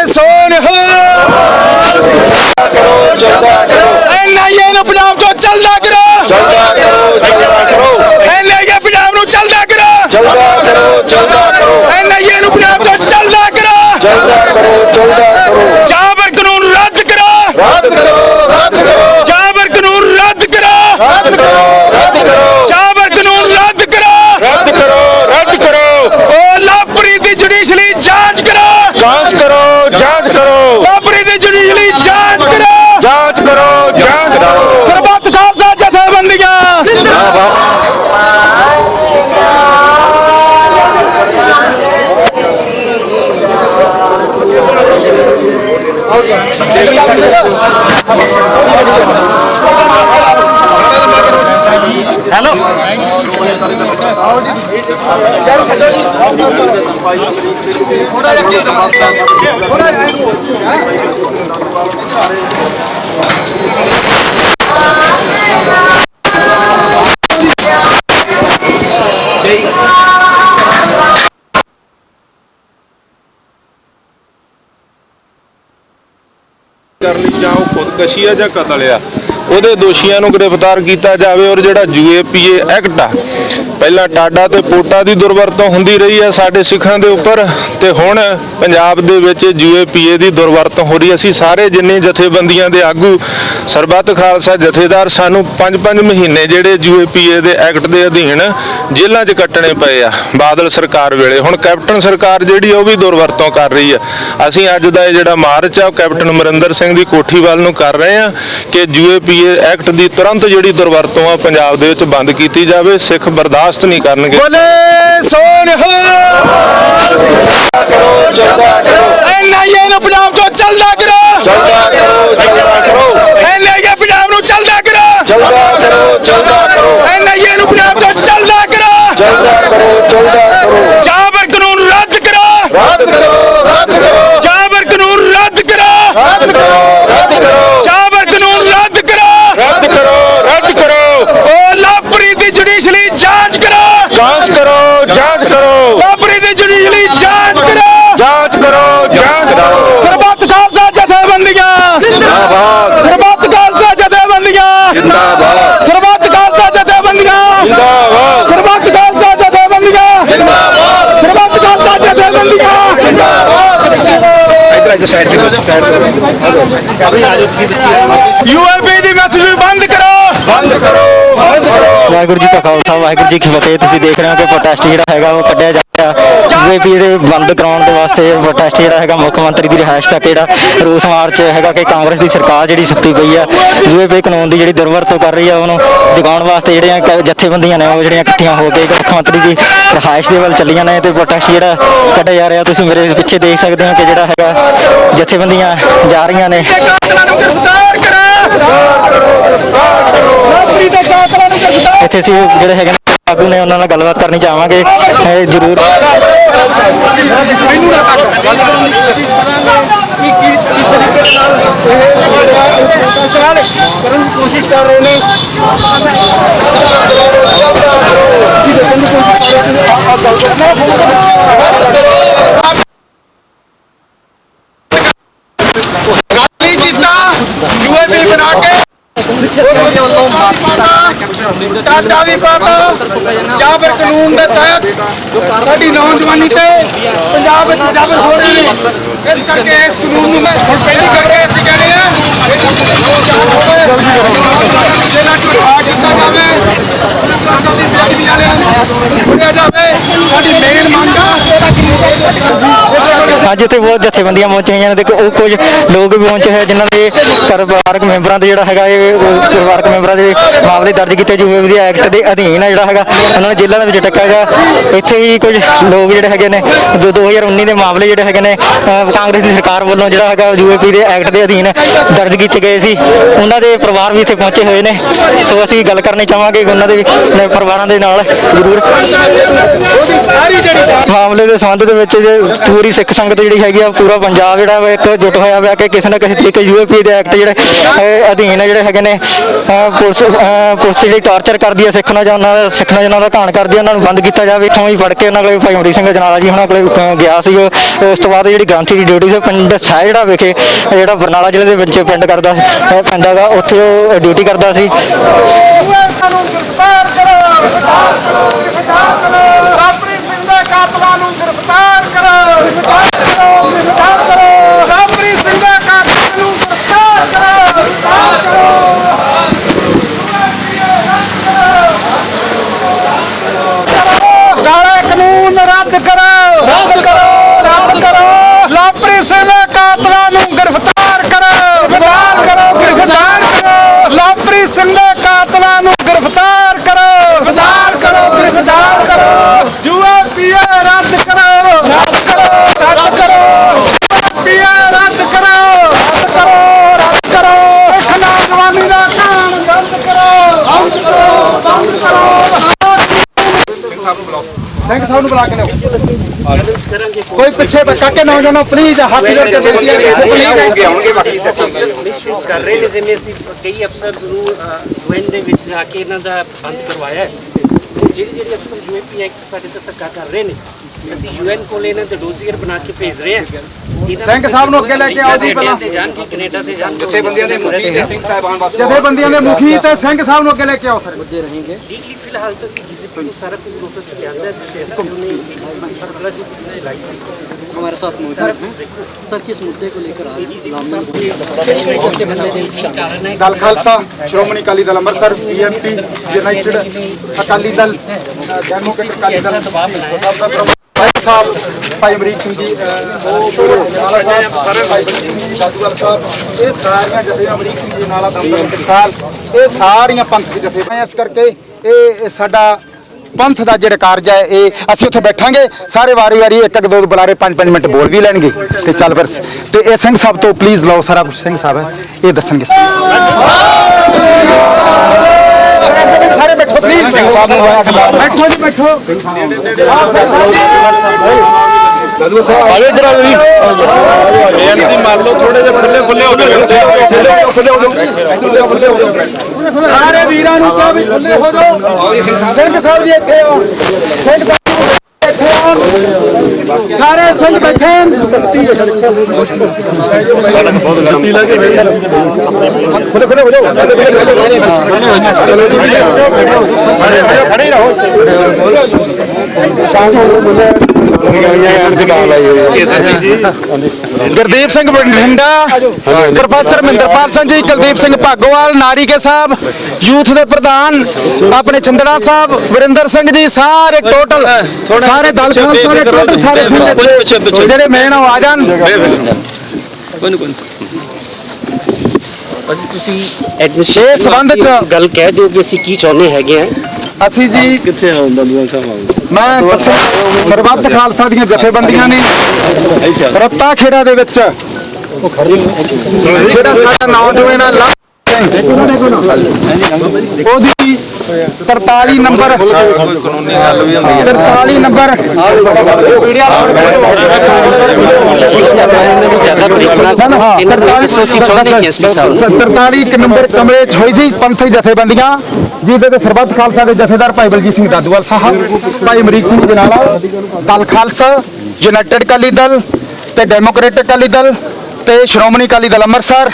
सोन हो एनआईए ਨੂੰ ਪੰਜਾਬ ਤੋਂ ਚੱਲਦਾ ਕਰੋ एनआईए ਪੰਜਾਬ ਨੂੰ ਚੱਲਦਾ ਕਰੋ एनआईए ਨੂੰ ਪੰਜਾਬ ਤੋਂ ਚੱਲਦਾ ਕਰੋ ਜਾਬਰ ਕਾਨੂੰਨ ਰੱਦ ਕਰੋ ਜਾਬਰ ਕਾਨੂੰਨ ਰੱਦ ਕਰੋ ਜਾਬਰ ਕਾਨੂੰਨ ਰੱਦ ਕਰੋ ਉਹ ਲਾਪਰੀ ਦੀ ਜੁਡੀਸ਼ਰੀ ਜਾਂਚ ਕਰੋ ਲਾਪਰੀ ਦੀ ਜੁਡੀਸ਼ਰੀ ਜਾਂਚ ਕਰੋ ਸਰਬੱਤ ਖਾਲਸਾ ਜਥੇਬੰਦੀਆਂ हेलो करनी जाओ खुदकशी है या कतल आ ਉਹਦੇ ਦੋਸ਼ੀਆਂ ਨੂੰ ਗ੍ਰਿਫਤਾਰ ਕੀਤਾ ਜਾਵੇ ਔਰ ਜਿਹੜਾ ਯੂਏਪੀਏ ਐਕਟ ਆ ਪਹਿਲਾਂ ਟਾਡਾ ਤੇ ਪੋਟਾ ਦੀ ਦੁਰਵਰਤੋਂ ਹੁੰਦੀ ਰਹੀ ਹੈ ਸਾਡੇ ਸਿੱਖਾਂ ਦੇ ਉੱਪਰ ਤੇ ਹੁਣ ਪੰਜਾਬ ਦੇ ਵਿੱਚ ਯੂਏਪੀਏ ਦੀ ਦੁਰਵਰਤੋਂ ਹੋ ਰਹੀ ਹੈ। ਅਸੀਂ ਸਾਰੇ ਜਿੰਨੇ ਜਥੇਬੰਦੀਆਂ ਦੇ ਆਗੂ ਸਰਬੱਤ ਖਾਲਸਾ ਜਥੇਦਾਰ ਸਾਨੂੰ 5-5 ਮਹੀਨੇ ਜਿਹੜੇ ਯੂਏਪੀਏ ਦੇ ਐਕਟ ਦੇ ਅਧੀਨ ਜੇਲ੍ਹਾਂ 'ਚ ਕੱਟਣੇ ਪਏ ਆ ਬਾਦਲ ਸਰਕਾਰ ਵੇਲੇ। ਹੁਣ ਕੈਪਟਨ ਸਰਕਾਰ ਜਿਹੜੀ ਉਹ ਵੀ ਦੁਰਵਰਤੋਂ ਕਰ ਰਹੀ ਹੈ। ਅਸੀਂ ਅੱਜ ਦਾ ਇਹ ਜਿਹੜਾ ਮਾਰਚ ਆ ਕੈਪਟਨ ਅਮਰਿੰਦਰ ਸਿੰਘ ਦੀ ਕੋਠੀ ਵੱਲ ਨੂੰ ਕਰ ਰਹੇ ਆ ਕਿ ਯੂਏਪੀਏ ਐਕਟ ਦੀ ਤੁਰੰਤ ਜਿਹੜੀ ਦੁਰਵਰਤੋਂ ਆ ਪੰਜਾਬ ਦੇ ਵਿੱਚ ਬੰਦ ਕੀਤੀ ਜਾਵੇ। ਸਿੱਖ ਬਰਦਾਸ਼ਤ ਨਹੀਂ ਕਰਨਗੇ। ਸੋਨ ਹੋ ਐਨਆਈਏ ਨੂੰ ਪੰਜਾਬ ਤੋਂ ਚੱਲਦਾ ਕਰੋ ਐਨਆਈਏ ਪੰਜਾਬ ਨੂੰ ਚੱਲਦਾ ਕਰੋ ਐਨਆਈਏ ਨੂੰ ਪੰਜਾਬ ਤੋਂ ਚੱਲਦਾ ਕਰੋ ਜਾਬਰ ਕਾਨੂੰਨ ਰੱਦ ਕਰੋ ਜਾਬਰ ਕਾਨੂੰਨ ਰੱਦ ਕਰੋ ਜਾਬਰ ਕਾਨੂੰਨ ਰੱਦ ਕਰੋ ਉਹ ਲਾਪਰੀ ਦੀ ਜੁਡੀਸ਼ਰੀ ਜਾਂਚ ਕਰੋ ਲਾਪਰੀ ਦੀ ਜੁਡੀਸ਼ਰੀ ਜਾਂਚ ਕਰੋ ਸਰਬੱਤ ਖਾਲਸਾ ਜਥੇਬੰਦੀਆਂ ਜਿੰਦਾਬਾਦ ਸਰਬੱਤ ਖਾਲਸਾ ਜਥੇਬੰਦੀਆਂ ਜਿੰਦਾਬਾਦ ਸਰਬੱਤ ਖਾਲਸਾ ਜਥੇਬੰਦੀਆਂ ਜਿੰਦਾਬਾਦ ਸਰਬੱਤ ਖਾਲਸਾ ਜਥੇਬੰਦੀਆਂ ਜਿੰਦਾਬਾਦ ਸਰਬੱਤ ਖਾਲਸਾ ਜਥੇਬੰਦੀਆਂ ਯੂਐਲਪੀ ਦੀ ਮੈਸੇਜ ਬੰਦ ਕਰੋ ਵਾਹਿਗੁਰੂ ਜੀ ਕਾ ਖਾਲਸਾ ਵਾਹਿਗੁਰੂ ਜੀ ਕੀ ਫਤਿਹ। ਤੁਸੀਂ ਦੇਖ ਰਹੇ ਹੋ ਕਿ ਪ੍ਰੋਟੈਸਟ ਜਿਹੜਾ ਹੈਗਾ ਉਹ ਕੱਢਿਆ ਜਾ ਰਿਹਾ ਯੂਏਪੀ ਦੇ ਬੰਦ ਕਰਾਉਣ ਦੇ ਵਾਸਤੇ। ਪ੍ਰੋਟੈਸਟ ਜਿਹੜਾ ਹੈਗਾ ਮੁੱਖ ਮੰਤਰੀ ਦੀ ਰਿਹਾਇਸ਼ ਤੱਕ ਜਿਹੜਾ ਰੋਸ ਮਾਰਚ ਹੈਗਾ ਕਿ ਕਾਂਗਰਸ ਦੀ ਸਰਕਾਰ ਜਿਹੜੀ ਸੁੱਤੀ ਪਈ ਆ ਯੂਏਪੀ ਕਾਨੂੰਨ ਦੀ ਜਿਹੜੀ ਦੁਰਵਰਤੋਂ ਕਰ ਰਹੀ ਆ ਉਹਨੂੰ ਜਗਾਉਣ ਵਾਸਤੇ ਜਿਹੜੀਆਂ ਜਥੇਬੰਦੀਆਂ ਨੇ ਉਹ ਜਿਹੜੀਆਂ ਇਕੱਠੀਆਂ ਹੋ ਕੇ ਮੁੱਖ ਮੰਤਰੀ ਦੀ ਰਿਹਾਇਸ਼ ਦੇ ਵੱਲ ਚੱਲੀਆਂ ਨੇ ਤੇ ਪ੍ਰੋਟੈਸਟ ਜਿਹੜਾ ਕੱਢਿਆ ਜਾ ਰਿਹਾ। ਤੁਸੀਂ ਮੇਰੇ ਪਿੱਛੇ ਦੇਖ ਸਕਦੇ ਹੋ ਕਿ ਜਿਹੜਾ ਹੈਗਾ ਜਥੇਬੰਦੀਆਂ ਜਾ ਰਹੀਆਂ ਨੇ। ਇੱਥੇ ਅਸੀਂ ਜਿਹੜੇ ਹੈਗੇ ਆਗੂ ਨੇ ਉਹਨਾਂ ਨਾਲ ਗੱਲਬਾਤ ਕਰਨੀ ਚਾਹਾਂਗੇ ਜ਼ਰੂਰ। ਕੋਸ਼ਿਸ਼ ਕਰ ਰਹੇ ਨੇ ਯੂਏਪੀ ਬਣਾ ਕੇ ਟਾਡਾ ਵੀ ਪਾਤਾ ਜਾਂ ਫਿਰ ਕਾਨੂੰਨ ਦੇ ਤਹਿਤ ਸਾਡੀ ਨੌਜਵਾਨੀ ਤੇ ਪੰਜਾਬ ਵਿੱਚ ਜਾਬਰ ਹੋ ਰਹੀ ਹੈ। ਇਸ ਕਰਕੇ ਇਸ ਕਾਨੂੰਨ ਨੂੰ ਮੈਂ ਹੁਣ ਪਹਿਲੀ ਕਰਕੇ ਅਸੀਂ ਕਹਿੰਦੇ ਆ ਜਿਹੜਾ ਕਿ ਆ ਕੀਤਾ ਜਾਵੇ ਸਾਡੀ ਬੇਅਦਬੀ ਵਾਲਿਆਂ ਨੂੰ ਫੜਿਆ ਜਾਵੇ। ਸਾਡੀ ਮੇਨ ਮੰਗ ਆ ਅੱਜ ਉੱਥੇ ਬਹੁਤ ਜਥੇਬੰਦੀਆਂ ਪਹੁੰਚੀਆਂ ਨੇ ਤੇ ਉਹ ਕੁਝ ਲੋਕ ਵੀ ਪਹੁੰਚੇ ਹੋਏ ਜਿਨ੍ਹਾਂ ਦੇ ਪਰਿਵਾਰਕ ਮੈਂਬਰਾਂ ਦੇ ਜਿਹੜਾ ਹੈਗਾ ਇਹ ਪਰਿਵਾਰਕ ਮੈਂਬਰਾਂ ਦੇ ਮਾਮਲੇ ਦਰਜ ਕੀਤੇ ਯੂਏਪੀ ਐਕਟ ਦੇ ਅਧੀਨ ਆ ਜਿਹੜਾ ਹੈਗਾ ਉਹਨਾਂ ਨੂੰ ਜੇਲ੍ਹਾਂ ਦੇ ਵਿੱਚ ਟੱਕਾ ਹੈਗਾ। ਇੱਥੇ ਹੀ ਕੁਝ ਲੋਕ ਜਿਹੜੇ ਹੈਗੇ ਨੇ 2019 ਦੇ ਮਾਮਲੇ ਜਿਹੜੇ ਹੈਗੇ ਨੇ ਕਾਂਗਰਸ ਦੀ ਸਰਕਾਰ ਵੱਲੋਂ ਜਿਹੜਾ ਹੈਗਾ ਯੂਏਪੀ ਦੇ ਐਕਟ ਦੇ ਅਧੀਨ ਦਰਜ ਕੀਤੇ ਗਏ ਸੀ, ਉਹਨਾਂ ਦੇ ਪਰਿਵਾਰ ਵੀ ਇੱਥੇ ਪਹੁੰਚੇ ਹੋਏ ਨੇ। ਸੋ ਅਸੀਂ ਗੱਲ ਕਰਨੀ ਚਾਹਾਂਗੇ ਉਹਨਾਂ ਦੇ ਪਰਿਵਾਰਾਂ ਦੇ ਨਾਲ ਜ਼ਰੂਰ ਮਾਮਲੇ ਦੇ ਸੰਬੰਧ ਦੇ ਵਿੱਚ ਪੂਰੀ ਸਿੱਖ ਸੰਗਤ ਜਿਹੜੀ ਹੈਗੀ ਆ ਪੂਰਾ ਪੰਜਾਬ ਜਿਹੜਾ ਵਾ ਇੱਕ ਜੁਟ ਹੋਇਆ ਹੋਇਆ ਕਿ ਕਿਸੇ ਨਾ ਕਿਸੇ ਤਰੀਕੇ ਯੂਏਪੀ ਦੇ ਐਕਟ ਜਿਹੜੇ ਅਧੀਨ ਜਿਹੜੇ ਹੈਗੇ ਨੇ ਪੁਲਿਸ ਜਿਹੜੀ ਟਾਰਚਰ ਕਰਦੀ ਹੈ ਸਿੱਖ ਨੌਜਵਾਨਾਂ ਦਾ ਘਾਣ ਕਰਦੀ ਹੈ, ਉਹਨਾਂ ਨੂੰ ਬੰਦ ਕੀਤਾ ਜਾਵੇ। ਇੱਥੋਂ ਹੀ ਫੜ ਕੇ ਉਹਨਾਂ ਕੋਲੇ ਭਾਈ ਅਮਰੀਕ ਸਿੰਘ ਜਨਾਲਾ ਜੀ ਉਹਨਾਂ ਕੋਲੇ ਗਿਆ ਸੀ। ਉਸ ਤੋਂ ਬਾਅਦ ਜਿਹੜੀ ਗ੍ਰੰਥੀ ਦੀ ਡਿਊਟੀ ਸੀ ਪਿੰਡ ਸਾਇੜਾ ਵਿਖੇ ਜਿਹੜਾ ਬਰਨਾਲਾ ਜ਼ਿਲ੍ਹੇ ਦੇ ਵਿੱਚ ਪਿੰਡ ਪੈਂਦਾ ਗਾ, ਉੱਥੇ ਉਹ ਡਿਊਟੀ ਕਰਦਾ ਸੀ। ਕਾਤਲਾਂ ਨੂੰ ਗ੍ਰਿਫਤਾਰ ਕਰੋ। ਸਾਬਰੀ ਸਿੰਘ ਦੇ ਕਾਤਲਾਂ ਨੂੰ ਗ੍ਰਿਫਤਾਰ ਕਰੋ। ਕਾਲਾ ਕਾਨੂੰਨ ਰੱਦ ਕਰੋ। ਲਾਪਰੀ ਸਿੰਘ ਦੇ ਕਾਤਲਾਂ ਨੂੰ ਗ੍ਰਿਫਤਾਰ ਕਰੋ। ਲਾਪਰੀ ਸਿੰਘ ਦੇ ਕਾਤਲਾਂ ਨੂੰ ਗ੍ਰਿਫਤਾਰ ਕਰੋ। ਯੂਏਪੀਏ ਰੱਦ ਕਰੋ। ਯੂਏਪੀਏ ਰੱਦ ਕਰੋ। ਸਿੱਖ ਨੌਜਵਾਨੀ ਦਾ ਘਾਣ ਬੰਦ ਕਰੋ। ਸਿੰਘ ਸਾਹਿਬ ਨੂੰ ਬੁਲਾ ਕੇ ਲਿਓ। ਕੋਈ ਪਿੱਛੇ ਕਾਕੇ ਨੌਜਵਾਨੋ ਪਲੀਜ਼ ਹੱਥ ਜੋੜ ਕੇ ਬੇਨਤੀ ਹੈ ਕਿਸੇ ਪਲੀਜ਼ ਆਉਣਗੇ ਬਾਕੀ ਮਿਸਯੂਜ਼ ਕਰ ਰਹੇ ਨੇ। ਜਿਵੇਂ ਅਸੀਂ ਕਈ ਅਫਸਰਸ ਨੂੰ ਯੂਐਨ ਦੇ ਵਿੱਚ ਜਾ ਕੇ ਇਹਨਾਂ ਦਾ ਬੰਦ ਕਰਵਾਇਆ ਹੈ। ਜਿਹੜੇ ਅਫਸਰ ਯੂਏਪੀ ਐਕਟ ਸਾਡੇ ਤੇ ਧੱਕਾ ਕਰ ਰਹੇ ਨੇ, ਅਸੀਂ ਯੂਐਨ ਕੋਲ ਇਹਨਾਂ ਦੇ ਡੋਸੀਅਰ ਬਣਾ ਕੇ ਭੇਜ ਰਹੇ ਹਾਂ। ਸਿੰਘ ਸਾਹਿਬ ਨੂੰ ਅੱਗੇ ਲੈ ਕੇ ਆਓ ਜੀ ਪਹਿਲਾਂ। ਤੇ ਜਾਣ ਕਿ ਕੈਨੇਡਾ ਤੇ ਜਾਣ ਜਥੇਬੰਦੀਆਂ ਦੇ ਮੁਖੀ ਤੇ ਸਿੰਘ ਸਾਹਿਬਾਨ ਵਾਸਤੇ ਜਥੇਬੰਦੀਆਂ ਦੇ ਮੁਖੀ ਤੇ ਸਿੰਘ ਸਾਹਿਬ ਨੂੰ ਅੱਗੇ ਲੈ ਕੇ ਆਓ ਸਰ। ਲੀਗਲੀ ਫਿਲਹਾਲ ਤਾਂ ਅਸੀਂ ਡੀਸੀਪੀ ਨੂੰ ਸਾਰਾ ਕੁਝ ਨੋਟਿਸ ਲਿਆਂਦਾ ਹੈ। ਉਹਨੇ ਸਰਬਲਾ ਜੀ ਦੀ ਲਾਈ ਸੀ हमारे साथ मौजूद हैं सर। किस मुद्दे को लेकर दल खालसा श्रोमणी Akali Dal Amritsar BMP United Akali Dal democratic Akali Dal साहब भाई अमरीक सिंह जी भाई सिंह जी जादूगर साहब ये सारियां जथे अमरीक सिंह जी नाला दमदम साल ये सारियां पंथ की जथे इस करके ये साडा पंथ का जो कारज है ये असं उत्थे बैठांगे सारे वारी वारी एक एक दो बुलारे 5-5 मिनट बोल भी लैणगे ते चल फिर ते ये सिंह साहब तो प्लीज़ लो सारा कुछ सिंह साहब है ये दसणगे सारे बैठो प्लीज़ सिंह साहब बैठो जी बैठो इधर आओ जी ਬੇਨਤੀ ਮੰਨ ਲਓ ਥੋੜੇ ਜਿਹਾ ਖੁੱਲੇ ਹੋ ਜਾਓ। सारे वीरां नूं कहो भी खुले हो जाओ। सिंह साहब जी इत्थे आओ। सिंह साहब इत्थे आओ। सारे सिंह बैठे खुले हो जाओ। खड़े रहो। गुरदीप सिंह बठिंडा प्रोफेसर महिंदरपाल सिंह जी कुलदीप सिंह भागोवाल नारीके साहब यूथ के प्रधान अपने चंदड़ा साहब वरिंदर सिंह जी सारे टोटल सारे दल खालसा ने टोटल सारे ਜਿਹੜੇ ਮੇਨ ਆ ਜਾਣ। ਅਸੀਂ ਤੁਸੀਂ ਐਡਮਿਸ਼ਨ ਸੰਬੰਧ ਚ ਗੱਲ ਕਹਿ ਦਿਓ ਕਿ ਅਸੀਂ ਕੀ ਚਾਹੁੰਦੇ ਹੈਗੇ ਆ। ਅਸੀਂ ਜੀ ਕਿੱਥੇ ਮੈਂ ਸਰਬੱਤ ਖਾਲਸਾ ਦੀਆਂ ਜਥੇਬੰਦੀਆਂ ਨੇ ਰੱਤਾ ਖੇੜਾ ਦੇ ਵਿੱਚ ਜਿਹੜਾ ਸਾਡਾ ਨੌਜਵਾਨ ਆ ਲਾਭ ਉਹਦੀ 43 ਨੰਬਰ ਕਾਨੂੰਨੀ ਗੱਲ ਵੀ ਹੁੰਦੀ ਹੈ। 43 ਨੰਬਰ ਨੰਬਰ ਕਮਰੇ 'ਚ ਹੋਈ ਸੀ ਪੰਥਕ ਜਥੇਬੰਦੀਆਂ ਜਿਹਦੇ ਤੇ ਸਰਬੱਤ ਖਾਲਸਾ ਦੇ ਜਥੇਦਾਰ ਭਾਈ ਬਲਜੀਤ ਸਿੰਘ ਦਾਦੂਵਾਲ ਸਾਹਿਬ ਭਾਈ ਅਮਰੀਕ ਸਿੰਘ ਜਨਾਲਾ ਦਲ ਖਾਲਸਾ ਯੂਨਾਈਟਿਡ ਅਕਾਲੀ ਦਲ ਤੇ ਡੈਮੋਕ੍ਰੈਟਿਕ ਅਕਾਲੀ ਦਲ ਤੇ ਸ਼੍ਰੋਮਣੀ ਅਕਾਲੀ ਦਲ ਅੰਮ੍ਰਿਤਸਰ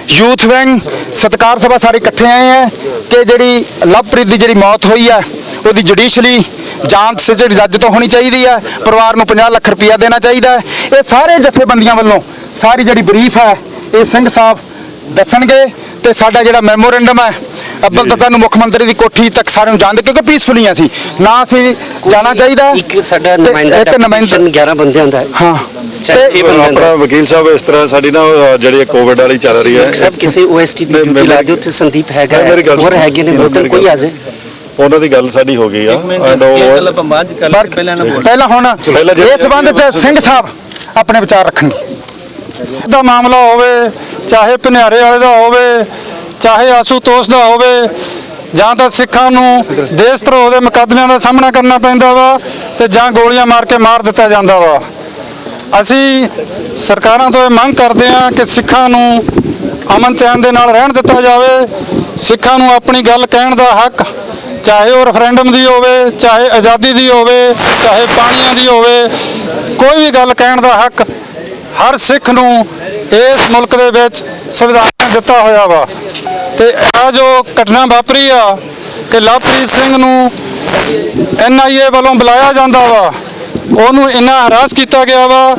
ਯੂਥ ਵਿੰਗ ਸਤਿਕਾਰ ਸਭਾ ਸਾਰੇ ਇਕੱਠੇ ਆਏ ਹੈ ਕਿ ਜਿਹੜੀ ਲਵਪ੍ਰੀਤ ਦੀ ਜਿਹੜੀ ਮੌਤ ਹੋਈ ਹੈ ਉਹਦੀ ਜੁਡੀਸ਼ਲੀ ਜਾਂਚ ਜਿਹੜੀ ਜੱਜ ਤੋਂ ਹੋਣੀ ਚਾਹੀਦੀ ਹੈ। ਪਰਿਵਾਰ ਨੂੰ 50 ਲੱਖ ਰੁਪਇਆ ਦੇਣਾ ਚਾਹੀਦਾ ਹੈ। ਇਹ ਸਾਰੇ ਜਥੇਬੰਦੀਆਂ ਵੱਲੋਂ ਸਾਰੀ ਜਿਹੜੀ ਬਰੀਫ ਹੈ ਇਹ ਸਿੰਘ ਸਾਹਿਬ ਦੱਸਣਗੇ ਤੇ ਸਾਡਾ ਜਿਹੜਾ ਮੈਮੋਰੈਂਡਮ ਹੈ ਅੱਬਲ ਤਾਂ ਤੁਹਾਨੂੰ ਮੁੱਖ ਮੰਤਰੀ ਦੀ ਕੋਠੀ ਤੱਕ ਸਾਰਿਆਂ ਨੂੰ ਜਾਣਦੇ ਕਿਉਂਕਿ ਪੀਸਫੁਲੀ ਅਸੀਂ ਨਾ ਅਸੀਂ ਜਾਣਾ ਚਾਹੀਦਾ ਇੱਕ ਸਾਡਾ ਨੁਮਾਇੰਦਾ ਇੱਕ ਨੁਮਾਇੰਦਾ 11 ਬੰਦਿਆਂ ਦਾ ਹੈ। ਹਾਂ ਚਾਹੇ ਆਪਣਾ ਵਕੀਲ ਸਾਹਿਬ ਇਸ ਤਰ੍ਹਾਂ ਸਾਡੀ ਨਾ ਜਿਹੜੀ ਕੋਵਿਡ ਵਾਲੀ ਚੱਲ ਰਹੀ ਹੈ ਸਭ ਕਿਸੇ OST ਦੀ ਡਿਊਟੀ ਲਾ ਦਿਓ ਤੇ ਸੰਦੀਪ ਹੈਗਾ ਹੋਰ ਹੈਗੇ ਨੇ ਬੋਤਲ ਕੋਈ ਆ ਜਾਏ ਉਹਨਾਂ ਦੀ ਗੱਲ ਸਾਡੀ ਹੋ ਗਈ ਆ ਐਂਡ ਉਹ ਪਹਿਲਾਂ ਹੁਣ ਇਸ ਸੰਬੰਧ ਚ ਸਿੰਘ ਸਾਹਿਬ ਆਪਣੇ ਵਿਚਾਰ ਰੱਖਣਗੇ। ਦਾ ਮਾਮਲਾ ਹੋਵੇ ਚਾਹੇ ਭਨਿਆਰੇ ਵਾਲੇ ਦਾ ਹੋਵੇ ਚਾਹੇ ਆਸੂਤੋਸ਼ ਦਾ ਹੋਵੇ ਜਾਂ ਤਾਂ ਸਿੱਖਾਂ ਨੂੰ ਦੇਸ਼ ਧਰੋਹ ਦੇ ਮੁਕੱਦਮਿਆਂ ਦਾ ਸਾਹਮਣਾ ਕਰਨਾ ਪੈਂਦਾ ਵਾ ਤੇ ਜਾਂ ਗੋਲੀਆਂ ਮਾਰ ਕੇ ਮਾਰ ਦਿੱਤਾ ਜਾਂਦਾ ਵਾ। ਅਸੀਂ ਸਰਕਾਰਾਂ ਤੋਂ ਇਹ ਮੰਗ ਕਰਦੇ ਹਾਂ ਕਿ ਸਿੱਖਾਂ ਨੂੰ ਅਮਨ ਚੈਨ ਦੇ ਨਾਲ ਰਹਿਣ ਦਿੱਤਾ ਜਾਵੇ। ਸਿੱਖਾਂ ਨੂੰ ਆਪਣੀ ਗੱਲ ਕਹਿਣ ਦਾ ਹੱਕ ਚਾਹੇ ਉਹ ਰੈਫਰੈਂਡਮ ਦੀ ਹੋਵੇ ਚਾਹੇ ਆਜ਼ਾਦੀ ਦੀ ਹੋਵੇ ਚਾਹੇ ਪਾਣੀਆਂ ਦੀ ਹੋਵੇ ਕੋਈ ਵੀ ਗੱਲ ਕਹਿਣ ਦਾ ਹੱਕ ਹਰ ਸਿੱਖ ਨੂੰ ਇਸ ਮੁਲਕ ਦੇ ਵਿੱਚ ਸੰਵਿਧਾਨ ਨੇ ਦਿੱਤਾ ਹੋਇਆ ਵਾ। ਤੇ ਆ ਜੋ ਘਟਨਾ ਵਾਪਰੀ ਆ ਕਿ ਲਵਪ੍ਰੀਤ ਸਿੰਘ ਨੂੰ NIA ਵੱਲੋਂ ਬੁਲਾਇਆ ਜਾਂਦਾ ਵਾ ਉਹਨੂੰ ਇੰਨਾ ਹਰਾਸ ਕੀਤਾ ਗਿਆ ਵਾ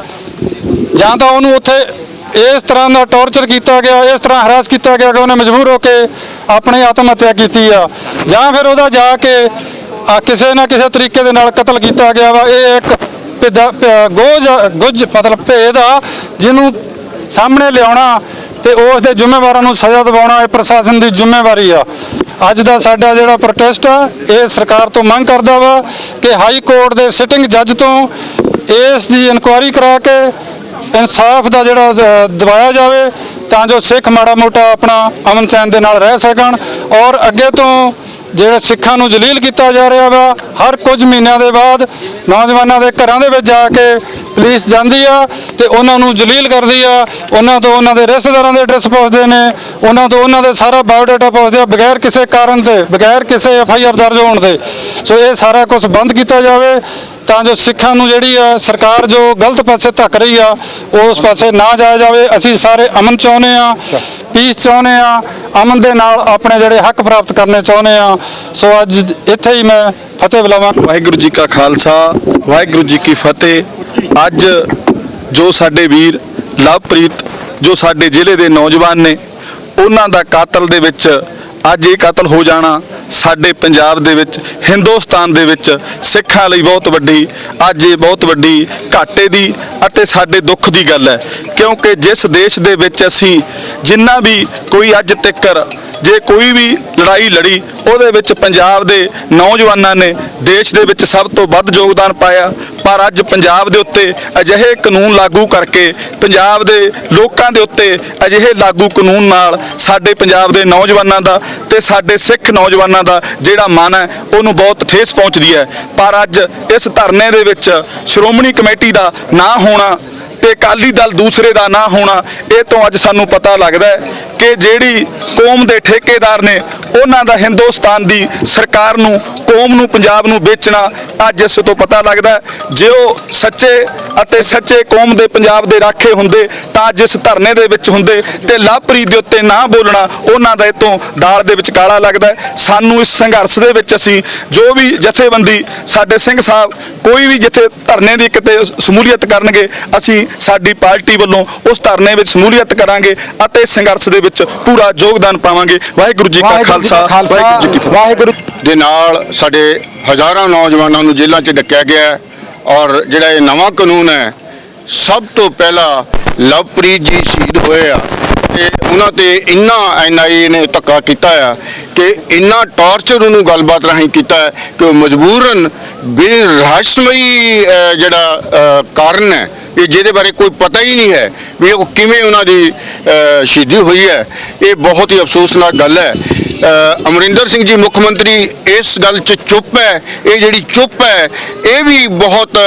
ਜਾਂ ਤਾਂ ਉਹਨੂੰ ਉੱਥੇ ਇਸ ਤਰ੍ਹਾਂ ਦਾ ਟੌਰਚਰ ਕੀਤਾ ਗਿਆ ਇਸ ਤਰ੍ਹਾਂ ਹਰਾਸ ਕੀਤਾ ਗਿਆ ਕਿ ਉਹਨੇ ਮਜਬੂਰ ਹੋ ਕੇ ਆਪਣੀ ਆਤਮ ਹੱਤਿਆ ਕੀਤੀ ਆ ਜਾਂ ਫਿਰ ਉਹਦਾ ਜਾ ਕੇ ਕਿਸੇ ਨਾ ਕਿਸੇ ਤਰੀਕੇ ਦੇ ਨਾਲ ਕਤਲ ਕੀਤਾ ਗਿਆ ਵਾ। ਇਹ ਇੱਕ ਗੁੱਝ ਮਤਲਬ ਭੇਦ ਆ ਜਿਹਨੂੰ ਸਾਹਮਣੇ ਲਿਆਉਣਾ ਤੇ ਉਸ ਦੇ ਜ਼ਿੰਮੇਵਾਰਾਂ ਨੂੰ ਸਜ਼ਾ ਦਿਵਾਉਣਾ ਇਹ ਪ੍ਰਸ਼ਾਸਨ ਦੀ ਜ਼ਿੰਮੇਵਾਰੀ ਆ। ਅੱਜ ਦਾ ਸਾਡਾ ਜਿਹੜਾ ਪ੍ਰੋਟੈਸਟ ਆ ਇਹ ਸਰਕਾਰ ਤੋਂ ਮੰਗ ਕਰਦਾ ਵਾ ਕਿ ਹਾਈ ਕੋਰਟ ਦੇ ਸਿਟਿੰਗ ਜੱਜ ਤੋਂ ਇਸ ਦੀ ਇਨਕੁਆਇਰੀ ਕਰਾ ਕੇ ਇਨਸਾਫ ਦਾ ਜਿਹੜਾ ਦਿਵਾਇਆ ਜਾਵੇ ਤਾਂ ਜੋ ਸਿੱਖ ਮਾੜਾ ਮੋਟਾ ਆਪਣਾ ਅਮਨ ਚੈਨ ਦੇ ਨਾਲ ਰਹਿ ਸਕਣ। ਔਰ ਅੱਗੇ ਤੋਂ ਜਿਹੜੇ ਸਿੱਖਾਂ ਨੂੰ ਜਲੀਲ ਕੀਤਾ ਜਾ ਰਿਹਾ ਵਾ ਹਰ ਕੁਝ ਮਹੀਨਿਆਂ ਦੇ ਬਾਅਦ ਨੌਜਵਾਨਾਂ ਦੇ ਘਰਾਂ ਦੇ ਵਿੱਚ ਜਾ ਕੇ ਪੁਲਿਸ ਜਾਂਦੀ ਆ ਤੇ ਉਹਨਾਂ ਨੂੰ ਜਲੀਲ ਕਰਦੀ ਆ ਉਹਨਾਂ ਤੋਂ ਉਹਨਾਂ ਦੇ ਰਿਸ਼ਤੇਦਾਰਾਂ ਦੇ ਐਡਰੈਸ ਪੁੱਛਦੇ ਨੇ ਉਹਨਾਂ ਤੋਂ ਉਹਨਾਂ ਦੇ ਸਾਰਾ ਬਾਇਓਡਾਟਾ ਪੁੱਛਦੇ ਆ ਬਗੈਰ ਕਿਸੇ ਕਾਰਨ ਤੇ ਬਗੈਰ ਕਿਸੇ FIR ਦਰਜ ਹੋਣ ਦੇ। ਸੋ ਇਹ ਸਾਰਾ ਕੁਝ ਬੰਦ ਕੀਤਾ ਜਾਵੇ ਤਾਂ ਜੋ ਸਿੱਖਾਂ ਨੂੰ ਜਿਹੜੀ ਆ ਸਰਕਾਰ ਜੋ ਗਲਤ ਪਾਸੇ ਧੱਕ ਰਹੀ ਆ ਉਸ ਪਾਸੇ ਨਾ ਜਾਇਆ ਜਾਵੇ। ਅਸੀਂ ਸਾਰੇ ਅਮਨ ਚਾਹੁੰਦੇ ਆ ਪੀਸ ਚਾਹੁੰਦੇ ਆ ਅਮਨ ਦੇ ਨਾਲ ਆਪਣੇ ਜਿਹੜੇ ਹੱਕ ਪ੍ਰਾਪਤ ਕਰਨੇ ਚਾਹੁੰਦੇ ਆ। ਸੋ ਅੱਜ ਇੱਥੇ ਹੀ ਮੈਂ ਫਤਿਹ ਬੁਲਾਵਾਂ। ਵਾਹਿਗੁਰੂ ਜੀ ਕਾ ਖਾਲਸਾ ਵਾਹਿਗੁਰੂ ਜੀ ਕੀ ਫਤਿਹ। ਅੱਜ ਜੋ ਸਾਡੇ ਵੀਰ ਲਵਪ੍ਰੀਤ ਜੋ ਸਾਡੇ ਜ਼ਿਲ੍ਹੇ ਦੇ ਨੌਜਵਾਨ ਨੇ ਉਹਨਾਂ ਦਾ ਕਾਤਲ ਦੇ ਵਿੱਚ ਅੱਜ ਇਹ ਕਤਲ ਹੋ ਜਾਣਾ ਸਾਡੇ ਪੰਜਾਬ ਦੇ ਵਿੱਚ ਹਿੰਦੁਸਤਾਨ ਦੇ ਵਿੱਚ ਸਿੱਖਾਂ ਲਈ ਬਹੁਤ ਵੱਡੀ ਅੱਜ ਇਹ ਬਹੁਤ ਵੱਡੀ ਘਾਟੇ ਦੀ ਅਤੇ ਸਾਡੇ ਦੁੱਖ ਦੀ ਗੱਲ ਹੈ ਕਿਉਂਕਿ ਜਿਸ ਦੇਸ਼ ਦੇ ਵਿੱਚ ਅਸੀਂ ਜਿੰਨਾ ਵੀ ਕੋਈ ਅੱਜ ਤੱਕ ਜੇ ਕੋਈ ਵੀ ਲੜਾਈ ਲੜੀ ਉਹਦੇ ਵਿੱਚ ਪੰਜਾਬ ਦੇ ਨੌਜਵਾਨਾਂ ਨੇ ਦੇਸ਼ ਦੇ ਵਿੱਚ ਸਭ ਤੋਂ ਵੱਧ ਯੋਗਦਾਨ ਪਾਇਆ। ਪਰ ਅੱਜ ਪੰਜਾਬ ਦੇ ਉੱਤੇ ਅਜਿਹੇ ਕਾਨੂੰਨ ਲਾਗੂ ਕਰਕੇ ਪੰਜਾਬ ਦੇ ਲੋਕਾਂ ਦੇ ਉੱਤੇ ਅਜਿਹੇ ਲਾਗੂ ਕਾਨੂੰਨ ਨਾਲ ਸਾਡੇ ਪੰਜਾਬ ਦੇ ਨੌਜਵਾਨਾਂ ਦਾ ਤੇ ਸਾਡੇ ਸਿੱਖ ਨੌਜਵਾਨਾਂ ਦਾ ਜਿਹੜਾ ਮਨ ਹੈ ਉਹਨੂੰ ਬਹੁਤ ਠੇਸ ਪਹੁੰਚਦੀ ਹੈ। ਪਰ ਅੱਜ ਇਸ ਧਰਨੇ ਦੇ ਵਿੱਚ ਸ਼੍ਰੋਮਣੀ ਕਮੇਟੀ ਦਾ ਨਾ ਹੋਣਾ ਤੇ ਅਕਾਲੀ ਦਲ ਦੂਸਰੇ ਦਾ ਨਾ ਹੋਣਾ ਇਹ ਤੋਂ ਅੱਜ ਸਾਨੂੰ ਪਤਾ ਲੱਗਦਾ ਹੈ ਕਿ ਜਿਹੜੀ ਕੌਮ ਦੇ ਠੇਕੇਦਾਰ ਨੇ ਉਹਨਾਂ ਦਾ ਹਿੰਦੁਸਤਾਨ ਦੀ ਸਰਕਾਰ ਨੂੰ ਕੌਮ ਨੂੰ ਪੰਜਾਬ ਨੂੰ ਵੇਚਣਾ ਅੱਜ ਇਸ ਤੋਂ ਪਤਾ ਲੱਗਦਾ ਹੈ। ਜੇ ਉਹ ਸੱਚੇ ਅਤੇ ਸੱਚੇ ਕੌਮ ਦੇ ਪੰਜਾਬ ਦੇ ਰਾਖੇ ਹੁੰਦੇ ਤਾਂ ਜਿਸ ਧਰਨੇ ਦੇ ਵਿੱਚ ਹੁੰਦੇ ਤੇ ਲਵਪ੍ਰੀਤ ਦੇ ਉੱਤੇ ਨਾ ਬੋਲਣਾ ਉਹਨਾਂ ਦਾ ਇਤੋਂ ਦਾਲ ਦੇ ਵਿੱਚ ਕਾਲਾ ਲੱਗਦਾ ਹੈ। ਸਾਨੂੰ ਇਸ ਸੰਘਰਸ਼ ਦੇ ਵਿੱਚ ਅਸੀਂ ਜੋ ਵੀ ਜਥੇਬੰਦੀ ਸਾਡੇ ਸਿੰਘ ਸਾਹਿਬ ਕੋਈ ਵੀ ਜਿੱਥੇ ਧਰਨੇ ਦੀ ਕਿਤੇ ਸ਼ਮੂਲੀਅਤ ਕਰਨਗੇ ਅਸੀਂ ਸਾਡੀ ਪਾਰਟੀ ਵੱਲੋਂ ਉਸ ਧਰਨੇ ਵਿੱਚ ਸ਼ਮੂਲੀਅਤ ਕਰਾਂਗੇ ਅਤੇ ਸੰਘਰਸ਼ ਦੇ ਵਿੱਚ ਪੂਰਾ ਯੋਗਦਾਨ ਪਾਵਾਂਗੇ। ਵਾਹਿਗੁਰੂ ਜੀ ਕਾ ਖਾਲਸਾ ਵਾਹਿਗੁਰੂ ਜੀ ਕੀ ਫਤਿਹ। ਵਾਹਿਗੁਰੂ ਦੇ ਨਾਲ ਸਾਡੇ ਹਜ਼ਾਰਾਂ ਨੌਜਵਾਨਾਂ ਨੂੰ ਜੇਲ੍ਹਾਂ 'ਚ ਡੱਕਿਆ ਗਿਆ ਹੈ ਔਰ ਜਿਹੜਾ ਇਹ ਨਵਾਂ ਕਾਨੂੰਨ ਹੈ ਸਭ ਤੋਂ ਪਹਿਲਾਂ ਲਵਪ੍ਰੀਤ ਜੀ ਸ਼ਹੀਦ ਹੋਏ ਆ ਤੇ ਉਹਨਾਂ ਤੇ ਇੰਨਾ NIA ਨੇ ਧੱਕਾ ਕੀਤਾ ਆ ਕਿ ਇੰਨਾ ਟੌਰਚਰ ਉਹਨੂੰ ਗੱਲਬਾਤ ਰਾਹੀਂ ਕੀਤਾ ਹੈ ਕਿ ਉਹ ਮਜਬੂਰਨ ਬੇਰਹੱਸਮਈ ਜਿਹੜਾ ਕਾਰਨ ਹੈ ਕਿ ਜਿਹਦੇ ਬਾਰੇ ਕੋਈ ਪਤਾ ਹੀ ਨਹੀਂ ਹੈ ਵੀ ਉਹ ਕਿਵੇਂ ਉਹਨਾਂ ਦੀ ਸ਼ਹੀਦੀ ਹੋਈ ਹੈ। ਇਹ ਬਹੁਤ ਹੀ ਅਫਸੋਸਨਾਕ ਗੱਲ ਹੈ। ਅਮਰਿੰਦਰ ਸਿੰਘ ਜੀ ਮੁੱਖ ਮੰਤਰੀ ਇਸ ਗੱਲ 'ਚ ਚੁੱਪ ਹੈ। ਇਹ ਜਿਹੜੀ ਚੁੱਪ ਹੈ ਇਹ ਵੀ ਬਹੁਤ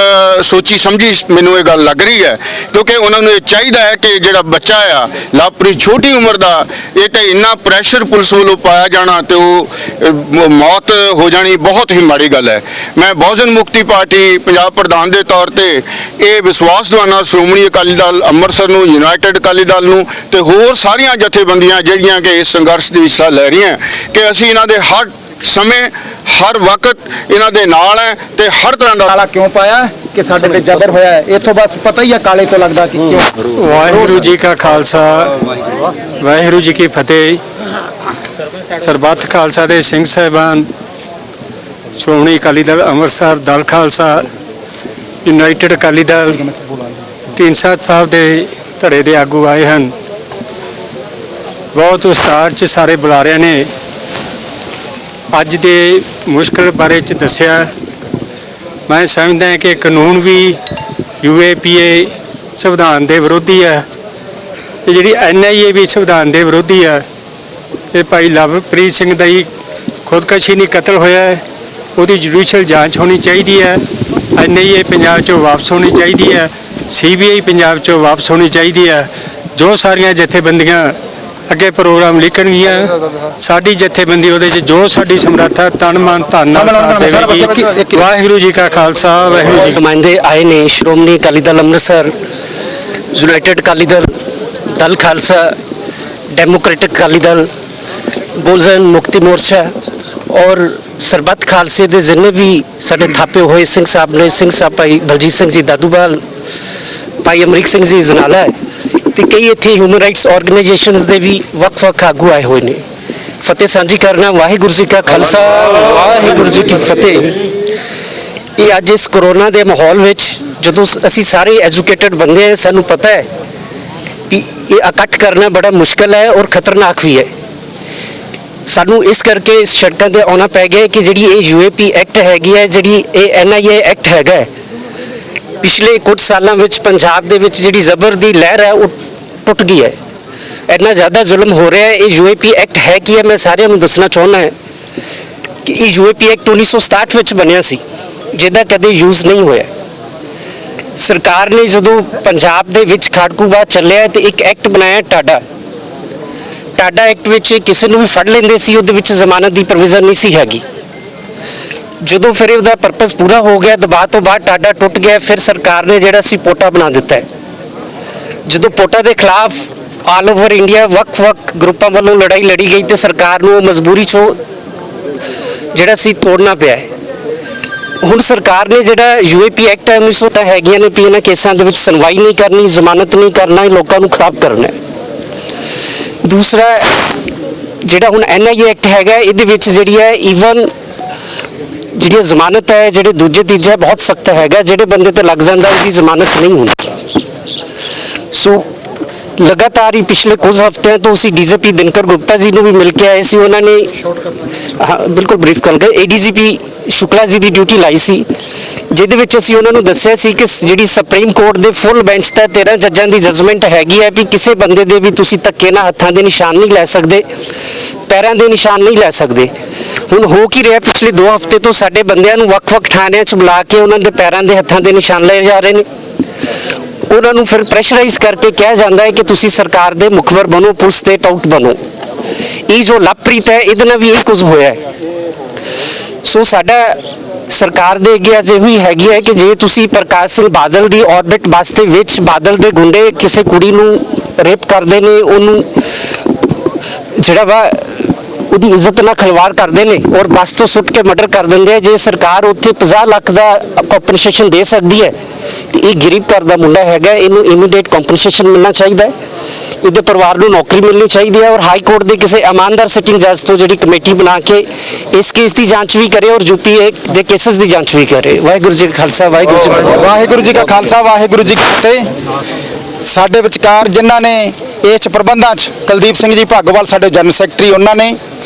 ਸੋਚੀ ਸਮਝੀ ਮੈਨੂੰ ਇਹ ਗੱਲ ਲੱਗ ਰਹੀ ਹੈ ਕਿਉਂਕਿ ਉਹਨਾਂ ਨੂੰ ਇਹ ਚਾਹੀਦਾ ਹੈ ਕਿ ਜਿਹੜਾ ਬੱਚਾ ਆ ਲਵਪ੍ਰੀਤ ਛੋਟੀ ਉਮਰ ਦਾ ਇਹ ਤਾਂ ਇੰਨਾ ਪ੍ਰੈਸ਼ਰ ਪੁਲਿਸ ਵੱਲੋਂ ਪਾਇਆ ਜਾਣਾ ਤੇ ਉਹ ਮੌਤ ਹੋ ਜਾਣੀ ਬਹੁਤ ਹੀ ਮਾੜੀ ਗੱਲ ਹੈ। ਮੈਂ ਬਹੁਜਨ ਮੁਕਤੀ ਪਾਰਟੀ ਪੰਜਾਬ ਪ੍ਰਧਾਨ ਦੇ ਤੌਰ ਤੇ ਇਹ ਵਿਸ਼ਵਾਸ ਨੌਜਵਾਨਾਂ ਸ਼੍ਰੋਮਣੀ ਅਕਾਲੀ ਦਲ ਅੰਮ੍ਰਿਤਸਰ ਨੂੰ, ਯੂਨਾਈਟਿਡ ਅਕਾਲੀ ਦਲ ਨੂੰ ਤੇ ਹੋਰ ਸਾਰੀਆਂ ਜਥੇਬੰਦੀਆਂ ਜਿਹੜੀਆਂ ਕਿ ਇਸ ਸੰਘਰਸ਼ ਦੇ ਹਿੱਸਾ ਲੈ ਰਹੀਆਂ ਕਿ ਅਸੀਂ ਇਹਨਾਂ ਦੇ ਹਰ ਸਮੇਂ ਹਰ ਵਕਤ ਇਹਨਾਂ ਦੇ ਨਾਲ ਹੈ ਤੇ ਹਰ ਤਰ੍ਹਾਂ ਦਾ ਕਾਲਾ ਕਿਉਂ ਪਾਇਆ ਕਿ ਸਾਡੇ ਤੇ ਜ਼ਬਰ ਹੋਇਆ ਹੈ। ਇੱਥੋਂ ਬਸ ਪਤਾ ਹੀ ਹੈ ਕਾਲੇ ਤੋਂ ਲੱਗਦਾ ਕਿ ਕਿਉਂ। ਵਾਹਿਗੁਰੂ ਜੀ ਕਾ ਖਾਲਸਾ ਵਾਹਿਗੁਰੂ ਜੀ ਕੀ ਫਤਿਹ। ਸਰਬੱਤ ਖਾਲਸਾ ਦੇ ਸਿੰਘ ਸਾਹਿਬਾਨ, ਸ਼੍ਰੋਮਣੀ ਅਕਾਲੀ ਦਲ ਅੰਮ੍ਰਿਤਸਰ, ਦਲ ਖਾਲਸਾ, ਯੂਨਾਈਟਿਡ ਅਕਾਲੀ ਦਲ, ਢੀਂਡਸਾ ਸਾਹਿਬ ਦੇ ਧੜੇ ਦੇ ਆਗੂ ਆਏ ਹਨ। ਬਹੁਤ ਉਸਤਾਦ 'ਚ ਸਾਰੇ ਬੁਲਾਰਿਆਂ ਨੇ ਅੱਜ ਦੇ ਮੁਸ਼ਕਲ ਬਾਰੇ 'ਚ ਦੱਸਿਆ। ਮੈਂ ਸਮਝਦਾ ਹਾਂ ਕਿ ਕਾਨੂੰਨ ਵੀ UAPA ਸੰਵਿਧਾਨ ਦੇ ਵਿਰੋਧੀ ਹੈ ਤੇ ਜਿਹੜੀ NIA ਵੀ ਸੰਵਿਧਾਨ ਦੇ ਵਿਰੋਧੀ ਹੈ। ਇਹ ਭਾਈ ਲਵਪ੍ਰੀਤ ਸਿੰਘ ਦਾ ਹੀ ਖੁਦਕਸ਼ੀ ਨਹੀਂ ਕਤਲ ਹੋਇਆ ਹੈ, ਉਹਦੀ ਜੁਡੀਸ਼ੀਅਲ ਜਾਂਚ ਹੋਣੀ ਚਾਹੀਦੀ ਹੈ। NIA ਪੰਜਾਬ 'ਚੋਂ ਵਾਪਸ ਹੋਣੀ ਚਾਹੀਦੀ ਹੈ। CBI ਪੰਜਾਬ 'ਚੋਂ ਵਾਪਸ ਹੋਣੀ ਚਾਹੀਦੀ ਹੈ। ਜੋ ਸਾਰੀਆਂ ਜਥੇਬੰਦੀਆਂ ਅੱਗੇ ਪ੍ਰੋਗਰਾਮ ਲਿਖਣਗੀਆਂ, ਸਾਡੀ ਜਥੇਬੰਦੀ ਉਹਦੇ 'ਚ ਜੋ ਸਾਡੀ ਸਮਰੱਥਾ ਤਨ ਮਨ ਧਨ ਨਾਲ ਸਾਥ ਦੇਵੇਗੀ। ਵਾਹਿਗੁਰੂ ਜੀ ਕਾ ਖਾਲਸਾ ਵਾਹਿਗੁਰੂ ਜੀ ਕੀ ਨੁਮਾਇੰਦੇ ਆਏ ਨੇ ਸ਼੍ਰੋਮਣੀ ਅਕਾਲੀ ਦਲ ਅੰਮ੍ਰਿਤਸਰ, ਯੂਨਾਈਟਿਡ ਅਕਾਲੀ ਦਲ, ਦਲ ਖਾਲਸਾ, ਡੈਮੋਕ੍ਰੈਟਿਕ ਅਕਾਲੀ ਦਲ, ਬਹੁਜਨ ਮੁਕਤੀ ਮੋਰਚਾ ਔਰ ਸਰਬੱਤ ਖਾਲਸੇ ਦੇ ਜਿੰਨੇ ਵੀ ਸਾਡੇ ਥਾਪੇ ਹੋਏ ਸਿੰਘ ਸਾਹਿਬ ਨੇ, ਸਿੰਘ ਸਾਹਿਬ ਭਾਈ ਬਲਜੀਤ ਸਿੰਘ ਜੀ ਦਾਦੂਵਾਲ, ਭਾਈ ਅਮਰੀਕ ਸਿੰਘ ਜੀ ਜਨਾਲਾ ਤੇ ਕਈ ਇੱਥੇ ਹਿਊਮਨ ਰਾਈਟਸ ਆਰਗੇਨਾਈਜੇਸ਼ਨਸ ਦੇ ਵੀ ਵੱਖ-ਵੱਖ ਆਗੂ ਆਏ ਹੋਏ ਨੇ। ਫਤਿਹ ਸਾਂਝੀ ਕਰਨਾ। ਵਾਹਿਗੁਰੂ ਜੀ ਕਾ ਖਾਲਸਾ ਵਾਹਿਗੁਰੂ ਜੀ ਕੀ ਫਤਿਹ। ਇਹ ਅੱਜ ਇਸ ਕਰੋਨਾ ਦੇ ਮਾਹੌਲ ਵਿੱਚ ਜਦੋਂ ਅਸੀਂ ਸਾਰੇ ਐਜੂਕੇਟਡ ਬੰਦੇ ਹਾਂ, ਸਾਨੂੰ ਪਤਾ ਹੈ ਕਿ ਇਹ ਇਕੱਠ ਕਰਨਾ ਬੜਾ ਮੁਸ਼ਕਲ ਹੈ ਔਰ ਖਤਰਨਾਕ ਵੀ ਹੈ। ਸਾਨੂੰ ਇਸ ਕਰਕੇ ਇਸ ਸੜਕਾਂ ਤੇ ਆਉਣਾ ਪੈ ਗਿਆ ਕਿ ਜਿਹੜੀ ਇਹ UAP ਐਕਟ ਹੈਗੀ ਹੈ, ਜਿਹੜੀ ਇਹ NIA ਐਕਟ ਹੈਗਾ ਹੈ, ਪਿਛਲੇ ਕੁਝ ਸਾਲਾਂ ਵਿੱਚ ਪੰਜਾਬ ਦੇ ਵਿੱਚ ਜਿਹੜੀ ਜ਼ਬਰ ਦੀ ਲਹਿਰ ਹੈ ਉਹ ਟੁੱਟ ਗਈ ਹੈ। ਇੰਨਾ ਜ਼ਿਆਦਾ ਜ਼ੁਲਮ ਹੋ ਰਿਹਾ ਹੈ। ਇਹ UAP ਐਕਟ ਹੈ ਕੀ ਹੈ, ਮੈਂ ਸਾਰਿਆਂ ਨੂੰ ਦੱਸਣਾ ਚਾਹੁੰਦਾ ਹਾਂ ਕਿ ਇਹ UAP ਐਕਟ 1967 ਵਿੱਚ ਬਣਿਆ ਸੀ, ਜਿਹਦਾ ਕਦੇ ਯੂਜ਼ ਨਹੀਂ ਹੋਇਆ। ਸਰਕਾਰ ਨੇ ਜਦੋਂ ਪੰਜਾਬ ਦੇ ਵਿੱਚ ਖਾੜਕੂਬਾਦ ਚੱਲਿਆ ਤੇ ਇੱਕ ਐਕਟ ਬਣਾਇਆ ਟਾਡਾ ਐਕਟ ਵਿੱਚ ਕਿਸੇ ਨੂੰ ਵੀ ਫੜ ਲੈਂਦੇ ਸੀ, ਉਹਦੇ ਵਿੱਚ ਜ਼ਮਾਨਤ ਦੀ ਪ੍ਰੋਵੀਜ਼ਨ ਨਹੀਂ ਸੀ ਹੈਗੀ। ਜਦੋਂ ਫਿਰ ਉਹਦਾ ਪਰਪਸ ਪੂਰਾ ਹੋ ਗਿਆ, ਦਬਾਅ ਤੋਂ ਬਾਅਦ ਟਾਡਾ ਟੁੱਟ ਗਿਆ, ਫਿਰ ਸਰਕਾਰ ਨੇ ਜਿਹੜਾ ਸੀ ਪੋਟਾ ਬਣਾ ਦਿੱਤਾ ਹੈ। ਜਦੋਂ ਪੋਟਾ ਦੇ ਖਿਲਾਫ ਆਲ ਓਵਰ ਇੰਡੀਆ ਵੱਖ-ਵੱਖ ਗਰੁੱਪਾਂ ਵੱਲੋਂ ਲੜਾਈ ਲੜੀ ਗਈ ਤੇ ਸਰਕਾਰ ਨੂੰ ਮਜਬੂਰੀ 'ਚੋਂ ਜਿਹੜਾ ਸੀ ਤੋੜਨਾ ਪਿਆ ਹੈ। ਹੁਣ ਸਰਕਾਰ ਨੇ ਜਿਹੜਾ UAP ਐਕਟ ਹੈ 1900 ਹੈਗੀਆਂ ਨੇ ਵੀ ਇਹਨਾਂ ਕੇਸਾਂ ਦੇ ਵਿੱਚ ਸੁਣਵਾਈ ਨਹੀਂ ਕਰਨੀ, ਜ਼ਮਾਨਤ ਨਹੀਂ ਕਰਨਾ, ਲੋਕਾਂ ਨੂੰ ਖਰਾਬ ਕਰਨਾ ਹੈ। ਦੂਸਰਾ ਜਿਹੜਾ ਹੁਣ NIA ਐਕਟ ਹੈਗਾ, ਇਹਦੇ ਵਿੱਚ ਜਿਹੜੀ ਹੈ ਈਵਨ ਜਿਹੜੀ ਜ਼ਮਾਨਤ ਹੈ, ਜਿਹੜੇ ਦੂਜੇ ਤੀਜੇ ਬਹੁਤ ਸਖਤ ਹੈਗਾ, ਜਿਹੜੇ ਬੰਦੇ ਤੇ ਲੱਗ ਜਾਂਦਾ ਉਹਦੀ ਜ਼ਮਾਨਤ ਨਹੀਂ ਹੁੰਦੀ। ਸੋ ਲਗਾਤਾਰ ਹੀ ਪਿਛਲੇ ਕੁਝ ਹਫ਼ਤਿਆਂ ਤੋਂ ਅਸੀਂ DGP ਦਿਨਕਰ ਗੁਪਤਾ ਜੀ ਨੂੰ ਵੀ ਮਿਲ ਕੇ ਆਏ ਸੀ। ਉਹਨਾਂ ਨੇ ਬਿਲਕੁਲ ਬਰੀਫ ਕਰ ਗਏ। ADGP ਸ਼ੁਕਲਾ ਜੀ ਦੀ ਡਿਊਟੀ ਲਾਈ ਸੀ, ਜਿਹਦੇ ਵਿੱਚ ਅਸੀਂ ਉਹਨਾਂ ਨੂੰ ਦੱਸਿਆ ਸੀ ਕਿ ਜਿਹੜੀ ਸੁਪਰੀਮ ਕੋਰਟ ਦੇ ਫੁੱਲ ਬੈਂਚ ਤੇ 13 ਜੱਜਾਂ ਦੀ ਜਜਮੈਂਟ ਹੈਗੀ ਹੈ ਵੀ ਕਿਸੇ ਬੰਦੇ ਦੇ ਵੀ ਤੁਸੀਂ ਧੱਕੇ ਨਾਲ ਹੱਥਾਂ ਦੇ ਨਿਸ਼ਾਨ ਨਹੀਂ ਲੈ ਸਕਦੇ, ਪੈਰਾਂ ਦੇ ਨਿਸ਼ਾਨ ਨਹੀਂ ਲੈ ਸਕਦੇ। ਹੁਣ ਹੋ ਕੀ ਰਿਹਾ, ਪਿਛਲੇ 2 ਹਫ਼ਤੇ ਤੋਂ ਸਾਡੇ ਬੰਦਿਆਂ ਨੂੰ ਵੱਖ-ਵੱਖ ਥਾਣਿਆਂ 'ਚ ਬੁਲਾ ਕੇ ਉਹਨਾਂ ਦੇ ਪੈਰਾਂ ਦੇ ਹੱਥਾਂ ਦੇ ਨਿਸ਼ਾਨ ਲਏ ਜਾ ਰਹੇ ਨੇ। ਉਹਨਾਂ ਨੂੰ ਫਿਰ ਪ੍ਰੈਸ਼ਰਾਈਜ਼ ਕਰਕੇ ਕਿਹਾ ਜਾਂਦਾ ਹੈ ਕਿ ਤੁਸੀਂ ਸਰਕਾਰ ਦੇ ਮੁਖਬਰ ਬਣੋ, ਪੁਲਿਸ ਦੇ ਟਾਊਟ ਬਣੋ। ਇਹ ਜੋ ਲਵਪ੍ਰੀਤ ਹੈ, ਇਹਦੇ ਨਾਲ ਵੀ ਇਹ ਕੁਝ ਹੋਇਆ ਹੈ। ਸੋ ਸਾਡਾ ਸਰਕਾਰ ਦੇ ਅੱਗੇ ਅਜੇ ਹੋਈ ਹੈਗੀ ਹੈ ਕਿ ਜੇ ਤੁਸੀਂ ਪ੍ਰਕਾਸ਼ ਸਿੰਘ ਬਾਦਲ ਦੀ ਆਰਬਿਟ ਬੱਸ ਦੇ ਵਿੱਚ ਬਾਦਲ ਦੇ ਗੁੰਡੇ ਕਿਸੇ ਕੁੜੀ ਨੂੰ ਰੇਪ ਕਰਦੇ ਨੇ, ਉਹਨੂੰ ਜਿਹੜਾ ਵਾ ਉਹਦੀ ਇੱਜ਼ਤ ਨਾਲ ਖਿਲਵਾੜ ਕਰਦੇ ਨੇ ਔਰ ਬੱਸ ਤੋਂ ਸੁੱਟ ਕੇ ਮਰਡਰ ਕਰ ਦਿੰਦੇ ਆ। ਜੇ ਸਰਕਾਰ ਉੱਥੇ 50 ਲੱਖ ਦਾ ਕੰਪਨਸੇਸ਼ਨ ਦੇ ਸਕਦੀ ਹੈ ਤੇ ਇਹ ਗਰੀਬ ਘਰ ਦਾ ਮੁੰਡਾ ਹੈਗਾ, ਇਹਨੂੰ ਇਮੀਡੀਏਟ ਕੰਪਨਸੇਸ਼ਨ ਮਿਲਣਾ ਚਾਹੀਦਾ ਹੈ। ਇਹਦੇ ਪਰਿਵਾਰ ਨੂੰ ਨੌਕਰੀ ਮਿਲਣੀ ਚਾਹੀਦੀ ਹੈ ਔਰ ਹਾਈ ਕੋਰਟ ਦੇ ਕਿਸੇ ਇਮਾਨਦਾਰ ਸਿਟਿੰਗ ਜੱਜ ਤੋਂ ਜਿਹੜੀ ਕਮੇਟੀ ਬਣਾ ਕੇ ਇਸ ਕੇਸ ਦੀ ਜਾਂਚ ਵੀ ਕਰੇ ਔਰ UPA ਦੇ ਕੇਸਸ ਦੀ ਜਾਂਚ ਵੀ ਕਰੇ। ਵਾਹਿਗੁਰੂ ਜੀ ਕਾ ਖਾਲਸਾ ਵਾਹਿਗੁਰੂ ਜੀ ਕੀ ਫਤਿਹ। ਵਾਹਿਗੁਰੂ ਜੀ ਕਾ ਖਾਲਸਾ ਵਾਹਿਗੁਰੂ ਜੀ ਕੀ ਫਤਿਹ। ਸਾਡੇ ਵਿਚਕਾਰ ਜਿਨ੍ਹਾਂ ਨੇ ਇਸ ਪ੍ਰਬੰਧਾਂ 'ਚ ਕੁਲਦੀਪ ਸਿੰਘ ਜੀ ਭਾਗੋਵਾਲ ਸਾਡੇ ਜਨਰਲ ਸੈਕਟਰੀ, ਉਹਨਾਂ ਨੇ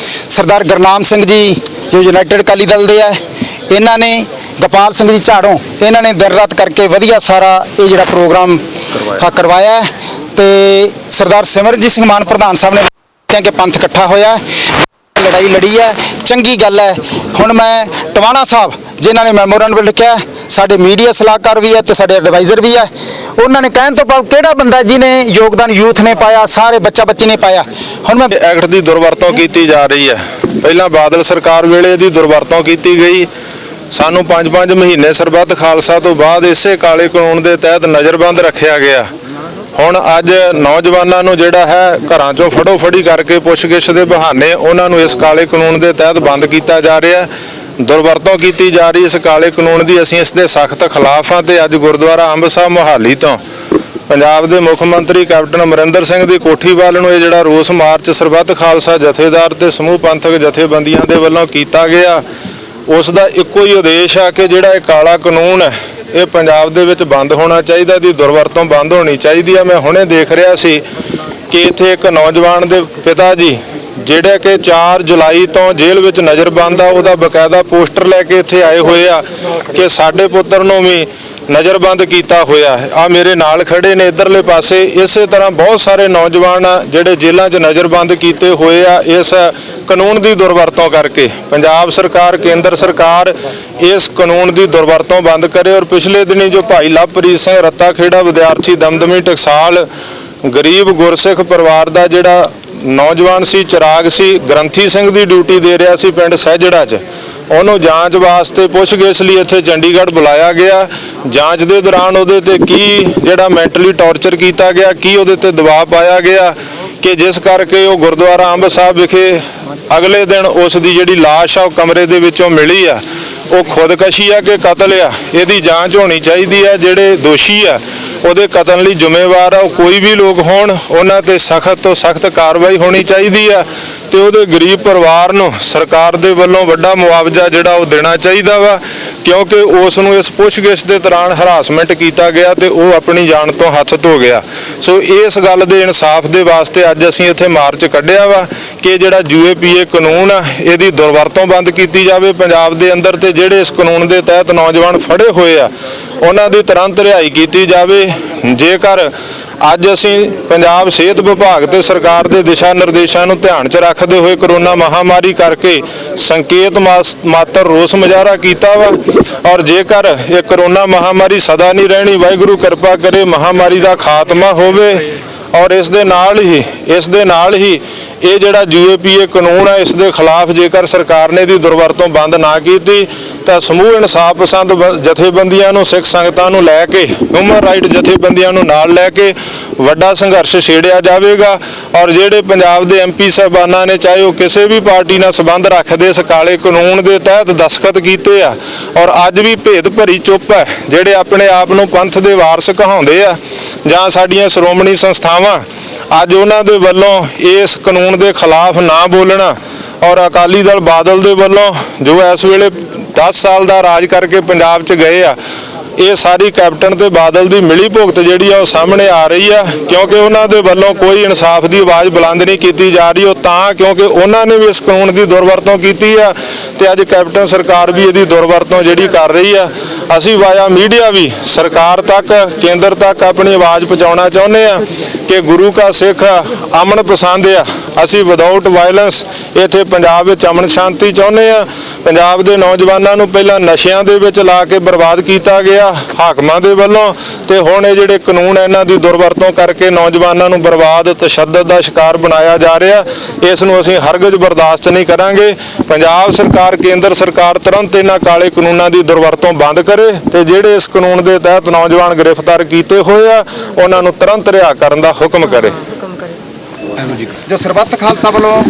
ਸਰਦਾਰ ਗੁਰਨਾਮ ਸਿੰਘ ਜੀ ਜੋ ਯੂਨਾਈਟਿਡ ਅਕਾਲੀ ਦਲ ਦੇ ਹੈ, ਇਹਨਾਂ ਨੇ ਗੋਪਾਲ ਸਿੰਘ ਜੀ ਝਾੜੋਂ, ਇਹਨਾਂ ਨੇ ਦਿਨ ਰਾਤ ਕਰਕੇ ਵਧੀਆ ਸਾਰਾ ਇਹ ਜਿਹੜਾ ਪ੍ਰੋਗਰਾਮ ਕਰਵਾਇਆ ਤੇ ਸਰਦਾਰ ਸਿਮਰਨਜੀਤ ਸਿੰਘ ਮਾਨ ਪ੍ਰਧਾਨ ਸਾਹਿਬ ਨੇ ਕਿ ਪੰਥ ਇਕੱਠਾ ਹੋਇਆ, ਲੜਾਈ ਲੜੀ ਹੈ, ਚੰਗੀ ਗੱਲ ਹੈ। ਹੁਣ ਮੈਂ ਟਵਾਣਾ ਸਾਹਿਬ ਜਿਨ੍ਹਾਂ ਨੇ ਮੈਮੋਰੈਂਡਮ ਲਿਖਿਆ, ਸਾਡੇ ਮੀਡੀਆ ਸਲਾਹਕਾਰ ਵੀ ਹੈ ਤੇ ਸਾਡੇ ਐਡਵਾਈਜ਼ਰ ਵੀ ਹੈ, ਉਹਨਾਂ ਨੇ ਕਹਿਣ ਤੋਂ ਬਾਅਦ ਕਿਹੜਾ ਬੰਦਾ ਜਿਹਨੇ ਯੋਗਦਾਨ ਯੂਥ ਨੇ ਪਾਇਆ, ਸਾਰੇ ਬੱਚੀ ਨੇ ਪਾਇਆ। ਹੁਣ ਮੈਂ ਐਕਟ ਦੀ ਦੁਰਵਰਤੋਂ ਕੀਤੀ ਜਾ ਰਹੀ ਹੈ। ਪਹਿਲਾਂ ਬਾਦਲ ਸਰਕਾਰ ਵੇਲੇ ਦੀ ਦੁਰਵਰਤੋਂ ਕੀਤੀ ਗਈ, ਸਾਨੂੰ 5-5 ਮਹੀਨੇ ਸਰਬੱਤ ਖਾਲਸਾ ਤੋਂ ਬਾਅਦ ਇਸੇ ਕਾਲੇ ਕਾਨੂੰਨ ਦੇ ਤਹਿਤ ਨਜ਼ਰਬੰਦ ਰੱਖਿਆ ਗਿਆ। ਹੁਣ ਅੱਜ ਨੌਜਵਾਨਾਂ ਨੂੰ ਜਿਹੜਾ ਹੈ ਘਰਾਂ ਚੋਂ ਫੜੋ ਫੜੀ ਕਰਕੇ ਪੁੱਛਗਿੱਛ ਦੇ ਬਹਾਨੇ ਉਹਨਾਂ ਨੂੰ ਇਸ ਕਾਲੇ ਕਾਨੂੰਨ ਦੇ ਤਹਿਤ ਬੰਦ ਕੀਤਾ ਜਾ ਰਿਹਾ, ਦੁਰਵਰਤੋਂ ਕੀਤੀ ਜਾ ਰਹੀ ਇਸ ਕਾਲੇ ਕਾਨੂੰਨ ਦੀ। ਅਸੀਂ ਇਸ ਦੇ ਸਖਤ ਖਿਲਾਫ ਹਾਂ ਤੇ ਅੱਜ ਗੁਰਦੁਆਰਾ ਅੰਬ ਸਾਹਿਬ ਮੋਹਾਲੀ ਤੋਂ ਪੰਜਾਬ ਦੇ ਮੁੱਖ ਮੰਤਰੀ ਕੈਪਟਨ ਅਮਰਿੰਦਰ ਸਿੰਘ ਦੀ ਕੋਠੀ ਵੱਲ ਨੂੰ ਇਹ ਜਿਹੜਾ ਰੋਸ ਮਾਰਚ ਸਰਬੱਤ ਖਾਲਸਾ ਜਥੇਦਾਰ ਤੇ ਸਮੂਹ ਪੰਥਕ ਜਥੇਬੰਦੀਆਂ ਦੇ ਵੱਲੋਂ ਕੀਤਾ ਗਿਆ, ਉਸ ਦਾ ਇੱਕੋ ਹੀ ਉਦੇਸ਼ ਆ ਕਿ ਜਿਹੜਾ ਇਹ ਕਾਲਾ ਕਾਨੂੰਨ ਹੈ ਇਹ ਪੰਜਾਬ ਦੇ ਵਿੱਚ ਬੰਦ ਹੋਣਾ ਚਾਹੀਦਾ, ਇਹਦੀ ਦੁਰਵਰਤੋਂ ਬੰਦ ਹੋਣੀ ਚਾਹੀਦੀ ਆ। ਮੈਂ ਹੁਣੇ ਦੇਖ ਰਿਹਾ ਸੀ ਕਿ ਇੱਥੇ ਇੱਕ ਨੌਜਵਾਨ ਦੇ ਪਿਤਾ ਜੀ ਜਿਹੜੇ ਕਿ 4 ਜੁਲਾਈ ਤੋਂ ਜੇਲ੍ਹ ਵਿੱਚ ਨਜ਼ਰਬੰਦ ਆ, ਉਹਦਾ ਬਕਾਇਦਾ ਪੋਸਟਰ ਲੈ ਕੇ ਇੱਥੇ ਆਏ ਹੋਏ ਆ ਕਿ ਸਾਡੇ ਪੁੱਤਰ ਨੂੰ ਵੀ ਨਜ਼ਰਬੰਦ ਕੀਤਾ ਹੋਇਆ ਹੈ। ਆ ਮੇਰੇ ਨਾਲ ਖੜੇ ਨੇ ਇੱਧਰਲੇ ਪਾਸੇ। ਇਸੇ ਤਰ੍ਹਾਂ ਬਹੁਤ ਸਾਰੇ ਨੌਜਵਾਨ ਜਿਹੜੇ ਜੇਲ੍ਹਾਂ 'ਚ ਨਜ਼ਰਬੰਦ ਕੀਤੇ ਹੋਏ ਆ ਇਸ ਕਾਨੂੰਨ ਦੀ ਦੁਰਵਰਤੋਂ ਕਰਕੇ। ਪੰਜਾਬ ਸਰਕਾਰ, ਕੇਂਦਰ ਸਰਕਾਰ ਇਸ ਕਾਨੂੰਨ ਦੀ ਦੁਰਵਰਤੋਂ ਬੰਦ ਕਰੇ। ਔਰ ਪਿਛਲੇ ਦਿਨੀ ਜੋ ਭਾਈ ਲਵਪ੍ਰੀਤ ਸਿੰਘ ਰੱਤਾ ਖੇੜਾ ਵਿਦਿਆਰਥੀ ਦਮਦਮੀ ਟਕਸਾਲ ਗਰੀਬ ਗੁਰਸਿੱਖ ਪਰਿਵਾਰ ਦਾ ਜਿਹੜਾ ਨੌਜਵਾਨ ਸੀ, ਚਿਰਾਗ ਸੀ, ਗ੍ਰੰਥੀ ਸਿੰਘ ਦੀ ਡਿਊਟੀ ਦੇ ਰਿਹਾ ਸੀ ਪਿੰਡ ਸਹਿਜੜਾ 'ਚ, ਉਹਨੂੰ ਜਾਂਚ ਵਾਸਤੇ ਪੁੱਛਗਿੱਛ ਲਈ ਇੱਥੇ ਚੰਡੀਗੜ੍ਹ ਬੁਲਾਇਆ ਗਿਆ। ਜਾਂਚ ਦੇ ਦੌਰਾਨ ਉਹਦੇ ਤੇ ਕੀ ਜਿਹੜਾ ਮੈਂਟਲੀ ਟੌਰਚਰ ਕੀਤਾ ਗਿਆ, ਕੀ ਉਹਦੇ ਤੇ ਦਬਾਅ ਪਾਇਆ ਗਿਆ ਕਿ ਜਿਸ ਕਰਕੇ ਉਹ ਗੁਰਦੁਆਰਾ ਅੰਬ ਸਾਹਿਬ ਵਿਖੇ ਅਗਲੇ ਦਿਨ ਉਸ ਦੀ ਜਿਹੜੀ ਲਾਸ਼ ਆ ਉਹ ਕਮਰੇ ਦੇ ਵਿੱਚੋਂ ਮਿਲੀ ਆ, ਉਹ ਖੁਦਕਸ਼ੀ ਆ ਕਿ ਕਤਲ ਆ, ਇਹਦੀ ਜਾਂਚ ਹੋਣੀ ਚਾਹੀਦੀ ਆ। ਜਿਹੜੇ ਦੋਸ਼ੀ ਆ ਉਹਦੇ ਕਤਲ ਲਈ ਜ਼ਿੰਮੇਵਾਰ ਆ ਉਹ ਕੋਈ ਵੀ ਲੋਕ ਹੋਣ, ਉਹਨਾਂ ਤੇ ਸਖਤ ਤੋਂ ਸਖਤ ਕਾਰਵਾਈ ਹੋਣੀ ਚਾਹੀਦੀ ਆ ਤੇ ਉਹਦੇ ਗਰੀਬ ਪਰਿਵਾਰ ਨੂੰ ਸਰਕਾਰ ਦੇ ਵੱਲੋਂ ਵੱਡਾ ਮੁਆਵਜ਼ਾ ਜਿਹੜਾ ਉਹ ਦੇਣਾ ਚਾਹੀਦਾ ਵਾ, ਕਿਉਂਕਿ ਉਸ ਨੂੰ ਇਸ ਪੁੱਛਗਿੱਛ ਦੇ ਦੌਰਾਨ ਹਰਾਸਮੈਂਟ ਕੀਤਾ ਗਿਆ ਤੇ ਉਹ ਆਪਣੀ ਜਾਨ ਤੋਂ ਹੱਥ ਧੋ ਗਿਆ। ਸੋ ਇਸ ਗੱਲ ਦੇ ਇਨਸਾਫ ਦੇ ਵਾਸਤੇ ਅੱਜ ਅਸੀਂ ਇੱਥੇ ਮਾਰਚ ਕੱਢਿਆ ਵਾ ਕਿ ਜਿਹੜਾ UAPA ਕਾਨੂੰਨ ਆ ਇਹਦੀ ਦੁਰਵਰਤੋਂ ਬੰਦ ਕੀਤੀ ਜਾਵੇ ਪੰਜਾਬ ਦੇ ਅੰਦਰ, ਤੇ ਜਿਹੜੇ ਇਸ ਕਾਨੂੰਨ ਦੇ ਤਹਿਤ ਨੌਜਵਾਨ ਫੜੇ ਹੋਏ ਆ ਉਹਨਾਂ ਦੀ ਤੁਰੰਤ ਰਿਹਾਈ ਕੀਤੀ ਜਾਵੇ। ਜੇਕਰ ਅੱਜ ਅਸੀਂ ਪੰਜਾਬ ਸਿਹਤ ਵਿਭਾਗ ਤੇ ਸਰਕਾਰ ਦੇ ਦਿਸ਼ਾ ਨਿਰਦੇਸ਼ਾਂ ਨੂੰ ਧਿਆਨ 'ਚ ਰੱਖਦੇ ਹੋਏ ਕਰੋਨਾ ਮਹਾਮਾਰੀ ਕਰਕੇ ਸੰਕੇਤ ਮਾਤਰ ਰੋਸ ਮੁਜ਼ਾਹਰਾ ਕੀਤਾ ਵਾ, ਔਰ ਜੇਕਰ ਇਹ ਕਰੋਨਾ ਮਹਾਮਾਰੀ ਸਦਾ ਨਹੀਂ ਰਹਿਣੀ, ਵਾਹਿਗੁਰੂ ਕਿਰਪਾ ਕਰੇ ਮਹਾਮਾਰੀ ਦਾ ਖਾਤਮਾ ਹੋਵੇ। ਔਰ ਇਸ ਦੇ ਨਾਲ ਹੀ ਇਹ ਜਿਹੜਾ UAPA ਕਾਨੂੰਨ ਹੈ ਇਸ ਦੇ ਖਿਲਾਫ ਜੇਕਰ ਸਰਕਾਰ ਨੇ ਇਹਦੀ ਦੁਰਵਰਤੋਂ ਬੰਦ ਨਾ ਕੀਤੀ ਤਾਂ ਸਮੂਹ ਇਨਸਾਫ ਪਸੰਦ ਜਥੇਬੰਦੀਆਂ ਨੂੰ, ਸਿੱਖ ਸੰਗਤਾਂ ਨੂੰ ਲੈ ਕੇ, ਹਿਊਮਨ ਰਾਈਟ ਜਥੇਬੰਦੀਆਂ ਨੂੰ ਨਾਲ ਲੈ ਕੇ ਵੱਡਾ ਸੰਘਰਸ਼ ਛੇੜਿਆ ਜਾਵੇਗਾ। ਔਰ ਜਿਹੜੇ ਪੰਜਾਬ ਦੇ MP ਸਾਹਿਬਾਨਾਂ ਨੇ, ਚਾਹੇ ਉਹ ਕਿਸੇ ਵੀ ਪਾਰਟੀ ਨਾਲ ਸੰਬੰਧ ਰੱਖਦੇ, ਇਸ ਕਾਲੇ ਕਾਨੂੰਨ ਦੇ ਤਹਿਤ ਦਸਖਤ ਕੀਤੇ ਆ ਔਰ ਅੱਜ ਵੀ ਭੇਦ ਭਰੀ ਚੁੱਪ ਹੈ, ਜਿਹੜੇ ਆਪਣੇ ਆਪ ਨੂੰ ਪੰਥ ਦੇ ਵਾਰਸ ਕਹਾਉਂਦੇ ਆ ਜਾਂ ਸਾਡੀਆਂ ਸ਼੍ਰੋਮਣੀ ਸੰਸਥਾਵਾਂ, ਅੱਜ ਉਹਨਾਂ ਦੇ ਵੱਲੋਂ ਇਸ ਕਾਨੂੰਨ ਦੇ ਖਿਲਾਫ ਨਾ ਬੋਲਣਾ। ਔਰ ਅਕਾਲੀ ਦਲ ਬਾਦਲ ਦੇ ਵੱਲੋਂ ਜੋ ਇਸ ਵੇਲੇ 10 ਸਾਲ ਦਾ ਰਾਜ ਕਰਕੇ ਪੰਜਾਬ 'ਚ ਗਏ ਆ, ਇਹ ਸਾਰੀ ਕੈਪਟਨ ਤੇ ਬਾਦਲ ਦੀ ਮਿਲੀ ਭੁਗਤ ਜਿਹੜੀ ਆ ਉਹ ਸਾਹਮਣੇ ਆ ਰਹੀ ਆ, ਕਿਉਂਕਿ ਉਹਨਾਂ ਦੇ ਵੱਲੋਂ ਕੋਈ ਇਨਸਾਫ ਦੀ ਆਵਾਜ਼ ਬੁਲੰਦ ਨਹੀਂ ਕੀਤੀ ਜਾ ਰਹੀ। ਉਹ ਤਾਂ ਕਿਉਂਕਿ ਉਹਨਾਂ ਨੇ ਵੀ ਇਸ ਕਾਨੂੰਨ ਦੀ ਦੁਰਵਰਤੋਂ ਕੀਤੀ ਆ ਤੇ ਅੱਜ ਕੈਪਟਨ ਸਰਕਾਰ ਵੀ ਇਹਦੀ ਦੁਰਵਰਤੋਂ ਜਿਹੜੀ ਕਰ ਰਹੀ ਆ। ਅਸੀਂ ਵਾਇਆ ਮੀਡੀਆ ਵੀ ਸਰਕਾਰ ਤੱਕ, ਕੇਂਦਰ ਤੱਕ ਆਪਣੀ ਆਵਾਜ਼ ਪਹੁੰਚਾਉਣਾ ਚਾਹੁੰਦੇ ਆ ਕਿ ਗੁਰੂ ਕਾ ਸਿੱਖ ਅਮਨ ਪਸੰਦ ਆ। ਅਸੀਂ ਵਿਦਆਊਟ ਵਾਇਲੈਂਸ ਇੱਥੇ ਪੰਜਾਬ ਵਿੱਚ ਅਮਨ ਸ਼ਾਂਤੀ ਚਾਹੁੰਦੇ ਆ। ਪੰਜਾਬ ਦੇ ਨੌਜਵਾਨਾਂ ਨੂੰ ਪਹਿਲਾਂ ਨਸ਼ਿਆਂ ਦੇ ਵਿੱਚ ਲਾ ਕੇ ਬਰਬਾਦ ਕੀਤਾ ਗਿਆ ਹਾਕਮਾਂ ਦੇ ਵੱਲੋਂ, ਤੇ ਹੁਣ ਇਹ ਜਿਹੜੇ ਕਾਨੂੰਨ ਇਹਨਾਂ ਦੀ ਦੁਰਵਰਤੋਂ ਕਰਕੇ ਨੌਜਵਾਨਾਂ ਨੂੰ ਬਰਬਾਦ, ਤਸ਼ੱਦਦ ਦਾ ਸ਼ਿਕਾਰ ਬਣਾਇਆ ਜਾ ਰਿਹਾ। ਇਸ ਨੂੰ ਅਸੀਂ ਹਰਗਿਜ਼ ਬਰਦਾਸ਼ਤ ਨਹੀਂ ਕਰਾਂਗੇ। ਪੰਜਾਬ ਸਰਕਾਰ, ਕੇਂਦਰ ਸਰਕਾਰ ਤੁਰੰਤ ਇਹਨਾਂ ਕਾਲੇ ਕਾਨੂੰਨਾਂ ਦੀ ਦੁਰਵਰਤੋਂ ਬੰਦ ਕਰੇ ਤੇ ਜਿਹੜੇ ਇਸ ਕਾਨੂੰਨ ਦੇ ਤਹਿਤ ਨੌਜਵਾਨ ਗ੍ਰਿਫਤਾਰ ਕੀਤੇ ਹੋਏ ਆ ਉਹਨਾਂ ਨੂੰ ਤੁਰੰਤ ਰਿਹਾ ਕਰਨ ਦਾ ਹੁਕਮ ਕਰੇ। ਜੋ ਸਰਬੱਤ ਖਾਲਸਾ ਵੱਲੋਂ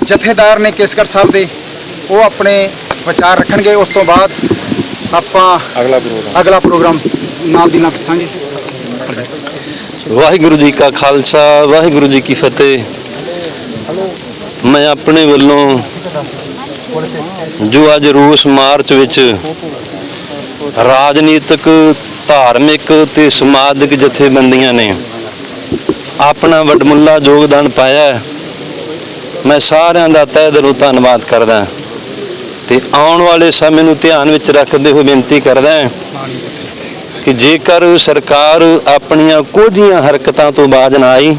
ਜਥੇਦਾਰ ਨੇ ਕੇਸਗੜ੍ਹ ਸਾਹਿਬ ਦੇ ਉਹ ਆਪਣੇ ਵਿਚਾਰ ਰੱਖਣਗੇ, ਉਸ ਤੋਂ ਬਾਅਦ ਆਪਾਂ ਅਗਲਾ ਪ੍ਰੋਗਰਾਮ ਨਾਲ ਦੀ ਨਾਲ ਦੱਸਾਂਗੇ। ਵਾਹਿਗੁਰੂ ਜੀ ਕਾ ਖਾਲਸਾ, ਵਾਹਿਗੁਰੂ ਜੀ ਕੀ ਫਤਿਹ। ਮੈਂ ਆਪਣੇ ਵੱਲੋਂ ਜੋ ਅੱਜ ਰੋਸ ਮਾਰਚ ਵਿੱਚ ਰਾਜਨੀਤਿਕ, ਧਾਰਮਿਕ ਤੇ ਸਮਾਜਿਕ ਜਥੇਬੰਦੀਆਂ ਨੇ ਆਪਣਾ ਵੱਡਮੁੱਲਾ ਯੋਗਦਾਨ ਪਾਇਆ, ਮੈਂ ਸਾਰਿਆਂ ਦਾ ਤਹਿ ਦਿਲੋਂ ਧੰਨਵਾਦ ਕਰਦਾ ਤੇ ਆਉਣ ਵਾਲੇ ਸਮੇਂ ਨੂੰ ਧਿਆਨ ਵਿੱਚ ਰੱਖਦੇ ਹੋਏ ਬੇਨਤੀ ਕਰਦਾ ਕਿ ਜੇਕਰ ਸਰਕਾਰ ਆਪਣੀਆਂ ਕੁਝੀਆਂ ਹਰਕਤਾਂ ਤੋਂ ਬਾਜ ਨਾ ਆਈ,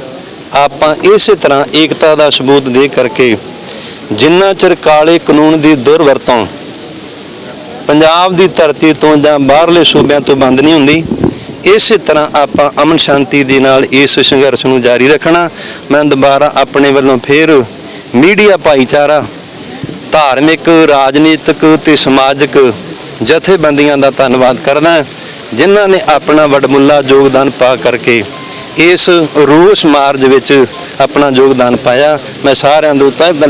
ਆਪਾਂ ਇਸੇ ਤਰ੍ਹਾਂ ਏਕਤਾ ਦਾ ਸਬੂਤ ਦੇ ਕਰਕੇ ਜਿੰਨਾ ਚਿਰ ਕਾਲੇ ਕਾਨੂੰਨ ਦੀ ਦੁਰਵਰਤੋਂ ਪੰਜਾਬ ਦੀ ਧਰਤੀ ਤੋਂ ਜਾਂ ਬਾਹਰਲੇ ਸੂਬਿਆਂ ਤੋਂ ਬੰਦ ਨਹੀਂ ਹੁੰਦੀ, ਇਸੇ ਤਰ੍ਹਾਂ ਆਪਾਂ ਅਮਨ ਸ਼ਾਂਤੀ ਦੇ ਨਾਲ ਇਸ ਸੰਘਰਸ਼ ਨੂੰ ਜਾਰੀ ਰੱਖਣਾ। ਮੈਂ ਦੁਬਾਰਾ ਆਪਣੇ ਵੱਲੋਂ ਫਿਰ ਮੀਡੀਆ ਭਾਈਚਾਰਾ ਧਾਰਮਿਕ, ਰਾਜਨੀਤਿਕ ਤੇ ਸਮਾਜਿਕ ਜਥੇਬੰਦੀਆਂ ਦਾ ਧੰਨਵਾਦ ਕਰਦਾ ਜਿਨ੍ਹਾਂ ਨੇ ਆਪਣਾ ਵਡਮੁੱਲਾ ਯੋਗਦਾਨ ਪਾ ਕਰਕੇ ਇਸ ਰੋਸ ਮਾਰਚ ਵਿੱਚ ਆਪਣਾ ਯੋਗਦਾਨ ਪਾਇਆ। ਮੈਂ ਸਾਰਿਆਂ ਦਾ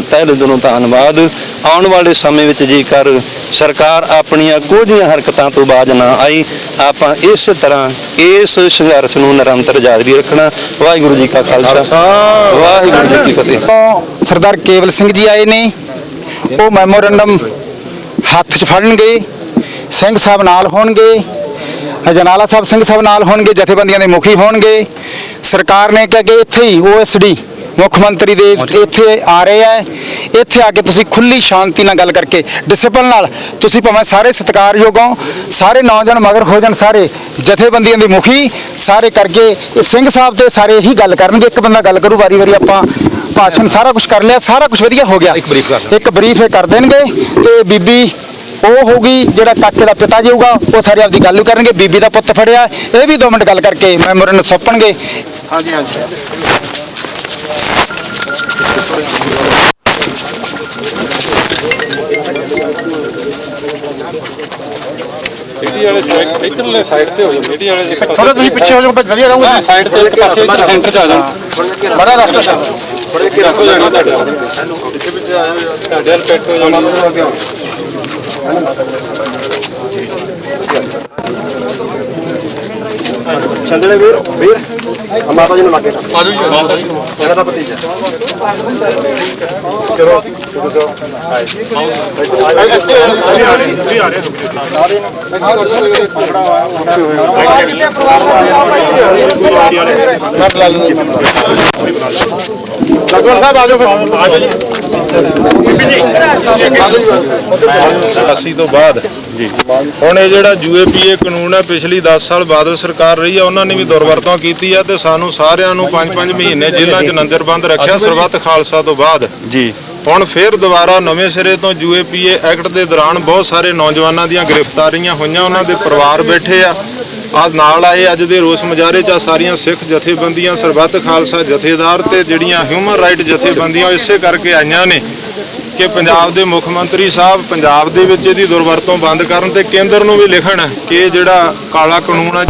ਤਹਿ ਦਿਲੋਂ ਧੰਨਵਾਦ। ਆਉਣ ਵਾਲੇ ਸਮੇਂ ਵਿੱਚ ਜੇਕਰ ਸਰਕਾਰ ਆਪਣੀਆਂ ਕੁਝੀਆਂ ਹਰਕਤਾਂ ਤੋਂ ਬਾਜ ਨਾ ਆਈ, ਆਪਾਂ ਇਸੇ ਤਰ੍ਹਾਂ ਇਸ ਸੰਘਰਸ਼ ਨੂੰ ਨਿਰੰਤਰ ਜਾਰੀ ਰੱਖਣਾ। ਵਾਹਿਗੁਰੂ ਜੀ ਕਾ ਖਾਲਸਾ, ਵਾਹਿਗੁਰੂ ਜੀ ਕੀ ਫਤਿਹ। ਸਰਦਾਰ ਕੇਵਲ ਸਿੰਘ ਜੀ ਆਏ ਨੇ, ਉਹ ਮੈਮੋਰੰਡਮ ਹੱਥ 'ਚ ਫੜਨਗੇ, ਸਿੰਘ ਸਾਹਿਬ ਨਾਲ ਹੋਣਗੇ, ਜਨਾਲਾ ਸਾਹਿਬ ਸਿੰਘ ਸਾਹਿਬ ਨਾਲ ਹੋਣਗੇ, ਜਥੇਬੰਦੀਆਂ ਦੇ ਮੁਖੀ ਹੋਣਗੇ। ਸਰਕਾਰ ਨੇ ਕਿਹਾ ਕਿ ਇੱਥੇ ਹੀ OSD ਮੁੱਖ ਮੰਤਰੀ ਦੇ ਇੱਥੇ ਆ ਰਹੇ ਆ, ਇੱਥੇ ਆ ਕੇ ਤੁਸੀਂ ਖੁੱਲੀ ਸ਼ਾਂਤੀ ਨਾਲ ਗੱਲ ਕਰਕੇ ਡਿਸਪਲਿਨ ਨਾਲ, ਤੁਸੀਂ ਭਾਵੇਂ ਸਾਰੇ ਸਤਿਕਾਰਯੋਗ ਹੋ, ਸਾਰੇ ਨੌਜਵਾਨ ਮਗਰ ਹੋ ਜਾਣ, ਸਾਰੇ ਜਥੇਬੰਦੀਆਂ ਦੇ ਮੁਖੀ ਸਾਰੇ ਕਰਕੇ ਇਹ ਸਿੰਘ ਸਾਹਿਬ ਤੇ ਸਾਰੇ ਇਹੀ ਗੱਲ ਕਰਨਗੇ। ਇੱਕ ਬੰਦਾ ਗੱਲ ਕਰੂ, ਵਾਰੀ ਵਾਰੀ ਆਪਾਂ ਭਾਸ਼ਣ ਸਾਰਾ ਕੁਝ ਕਰ ਲਿਆ, ਸਾਰਾ ਕੁਝ ਵਧੀਆ ਹੋ ਗਿਆ, ਇੱਕ ਬਰੀਫ ਕਰ ਦੇਣਗੇ ਤੇ ਬੀਬੀ ਉਹ ਹੋਊਗੀ, ਜਿਹੜਾ ਕਾਕੇ ਦਾ ਪਿਤਾ ਜੀ ਹੋਊਗਾ ਉਹ ਸਾਰੇ ਆਪਦੀ ਗੱਲ ਕਰਨਗੇ। ਬੀਬੀ ਦਾ ਪੁੱਤ ਫੜਿਆ, ਇਹ ਵੀ 2 ਮਿੰਟ ਗੱਲ ਕਰਕੇ ਮੈਮੋਰੰਡਮ ਸੌਂਪਣਗੇ। ਹਾਂਜੀ ਹਾਂਜੀ ਮੀਡੀਆ ਵਾਲੇ ਸਾਈਡ, ਇੱਧਰਲੇ ਸਾਈਡ ਤੇ ਹੋ ਜਾਓ, ਮੀਡੀਆ ਵਾਲੇ ਥੋੜਾ ਤੁਸੀਂ ਪਿੱਛੇ ਹੋ ਜਾਓ, ਵਧੀਆ ਰਹੂਗਾ। ਸਾਈਡ ਤੇ ਇੱਕ ਪਾਸੇ ਇੱਧਰ ਸੈਂਟਰ 'ਚ ਆ ਜਾਓ, ਬੜਾ ਰਸਤਾ ਬੜੇ ਕੇ ਰੱਖੋ ਜਾਣਾ ਤੁਹਾਡੇ ਵੱਲ ਪੈਟ ਹੋ ਜਾਣਾ। ਚੰਦਲੇ ਵੀਰ ਮਾਤਾ ਜੀ ਨੂੰ ਲੱਗੇ ਆਜੋ ਜੀ, ਇਹਨਾਂ ਦਾ ਭਤੀਜਾ ਚਲੋ ਲਗਵਰ ਸਾਹਿਬ ਆਜੋ ਫਿਰ, ਆਜੋ ਜੀ 80 ਤੋਂ ਬਾਅਦ ਜੀ ਹੁਣ ਇਹ ਜਿਹੜਾ UAPA ਕਾਨੂੰਨ ਹੈ, ਪਿਛਲੀ 10 ਸਾਲ ਬਾਦਲ ਸਰਕਾਰ ਰਹੀ ਆ, ਉਹਨਾਂ ਨੇ ਵੀ ਦੁਰਵਰਤੋਂ ਕੀਤੀ ਆ ਤੇ ਸਾਨੂੰ ਸਾਰਿਆਂ ਨੂੰ 5-5 ਮਹੀਨੇ ਜੇਲ੍ਹਾਂ 'ਚ ਨੰਜਰਬੰਦ ਰੱਖਿਆ ਸਰਬੱਤ ਖਾਲਸਾ ਤੋਂ ਬਾਅਦ ਜੀ। ਹੁਣ ਫਿਰ ਦੁਬਾਰਾ ਨਵੇਂ ਸਿਰੇ ਤੋਂ UAPA ਐਕਟ ਦੇ ਦੌਰਾਨ ਬਹੁਤ ਸਾਰੇ ਨੌਜਵਾਨਾਂ ਦੀਆਂ ਗ੍ਰਿਫਤਾਰੀਆਂ ਹੋਈਆਂ, ਉਹਨਾਂ ਦੇ ਪਰਿਵਾਰ ਬੈਠੇ ਆ ਨਾਲ ਆਏ ਅੱਜ ਦੇ ਰੋਸ ਮੁਜ਼ਾਹਰੇ 'ਚ ਆ ਸਾਰੀਆਂ ਸਿੱਖ ਜਥੇਬੰਦੀਆਂ, ਸਰਬੱਤ ਖਾਲਸਾ ਜਥੇਦਾਰ ਤੇ ਜਿਹੜੀਆਂ ਹਿਊਮਨ ਰਾਈਟ ਜਥੇਬੰਦੀਆਂ ਇਸੇ ਕਰਕੇ ਆਈਆਂ ਨੇ ਕਿ ਪੰਜਾਬ ਦੇ ਮੁੱਖ ਮੰਤਰੀ ਸਾਹਿਬ ਪੰਜਾਬ ਦੇ ਵਿੱਚ ਇਹਦੀ ਦੁਰਵਰਤੋਂ ਬੰਦ ਕਰਨ ਤੇ ਕੇਂਦਰ ਨੂੰ ਵੀ ਲਿਖਣ ਕਿ ਜਿਹੜਾ ਕਾਲਾ ਕਾਨੂੰਨ ਆ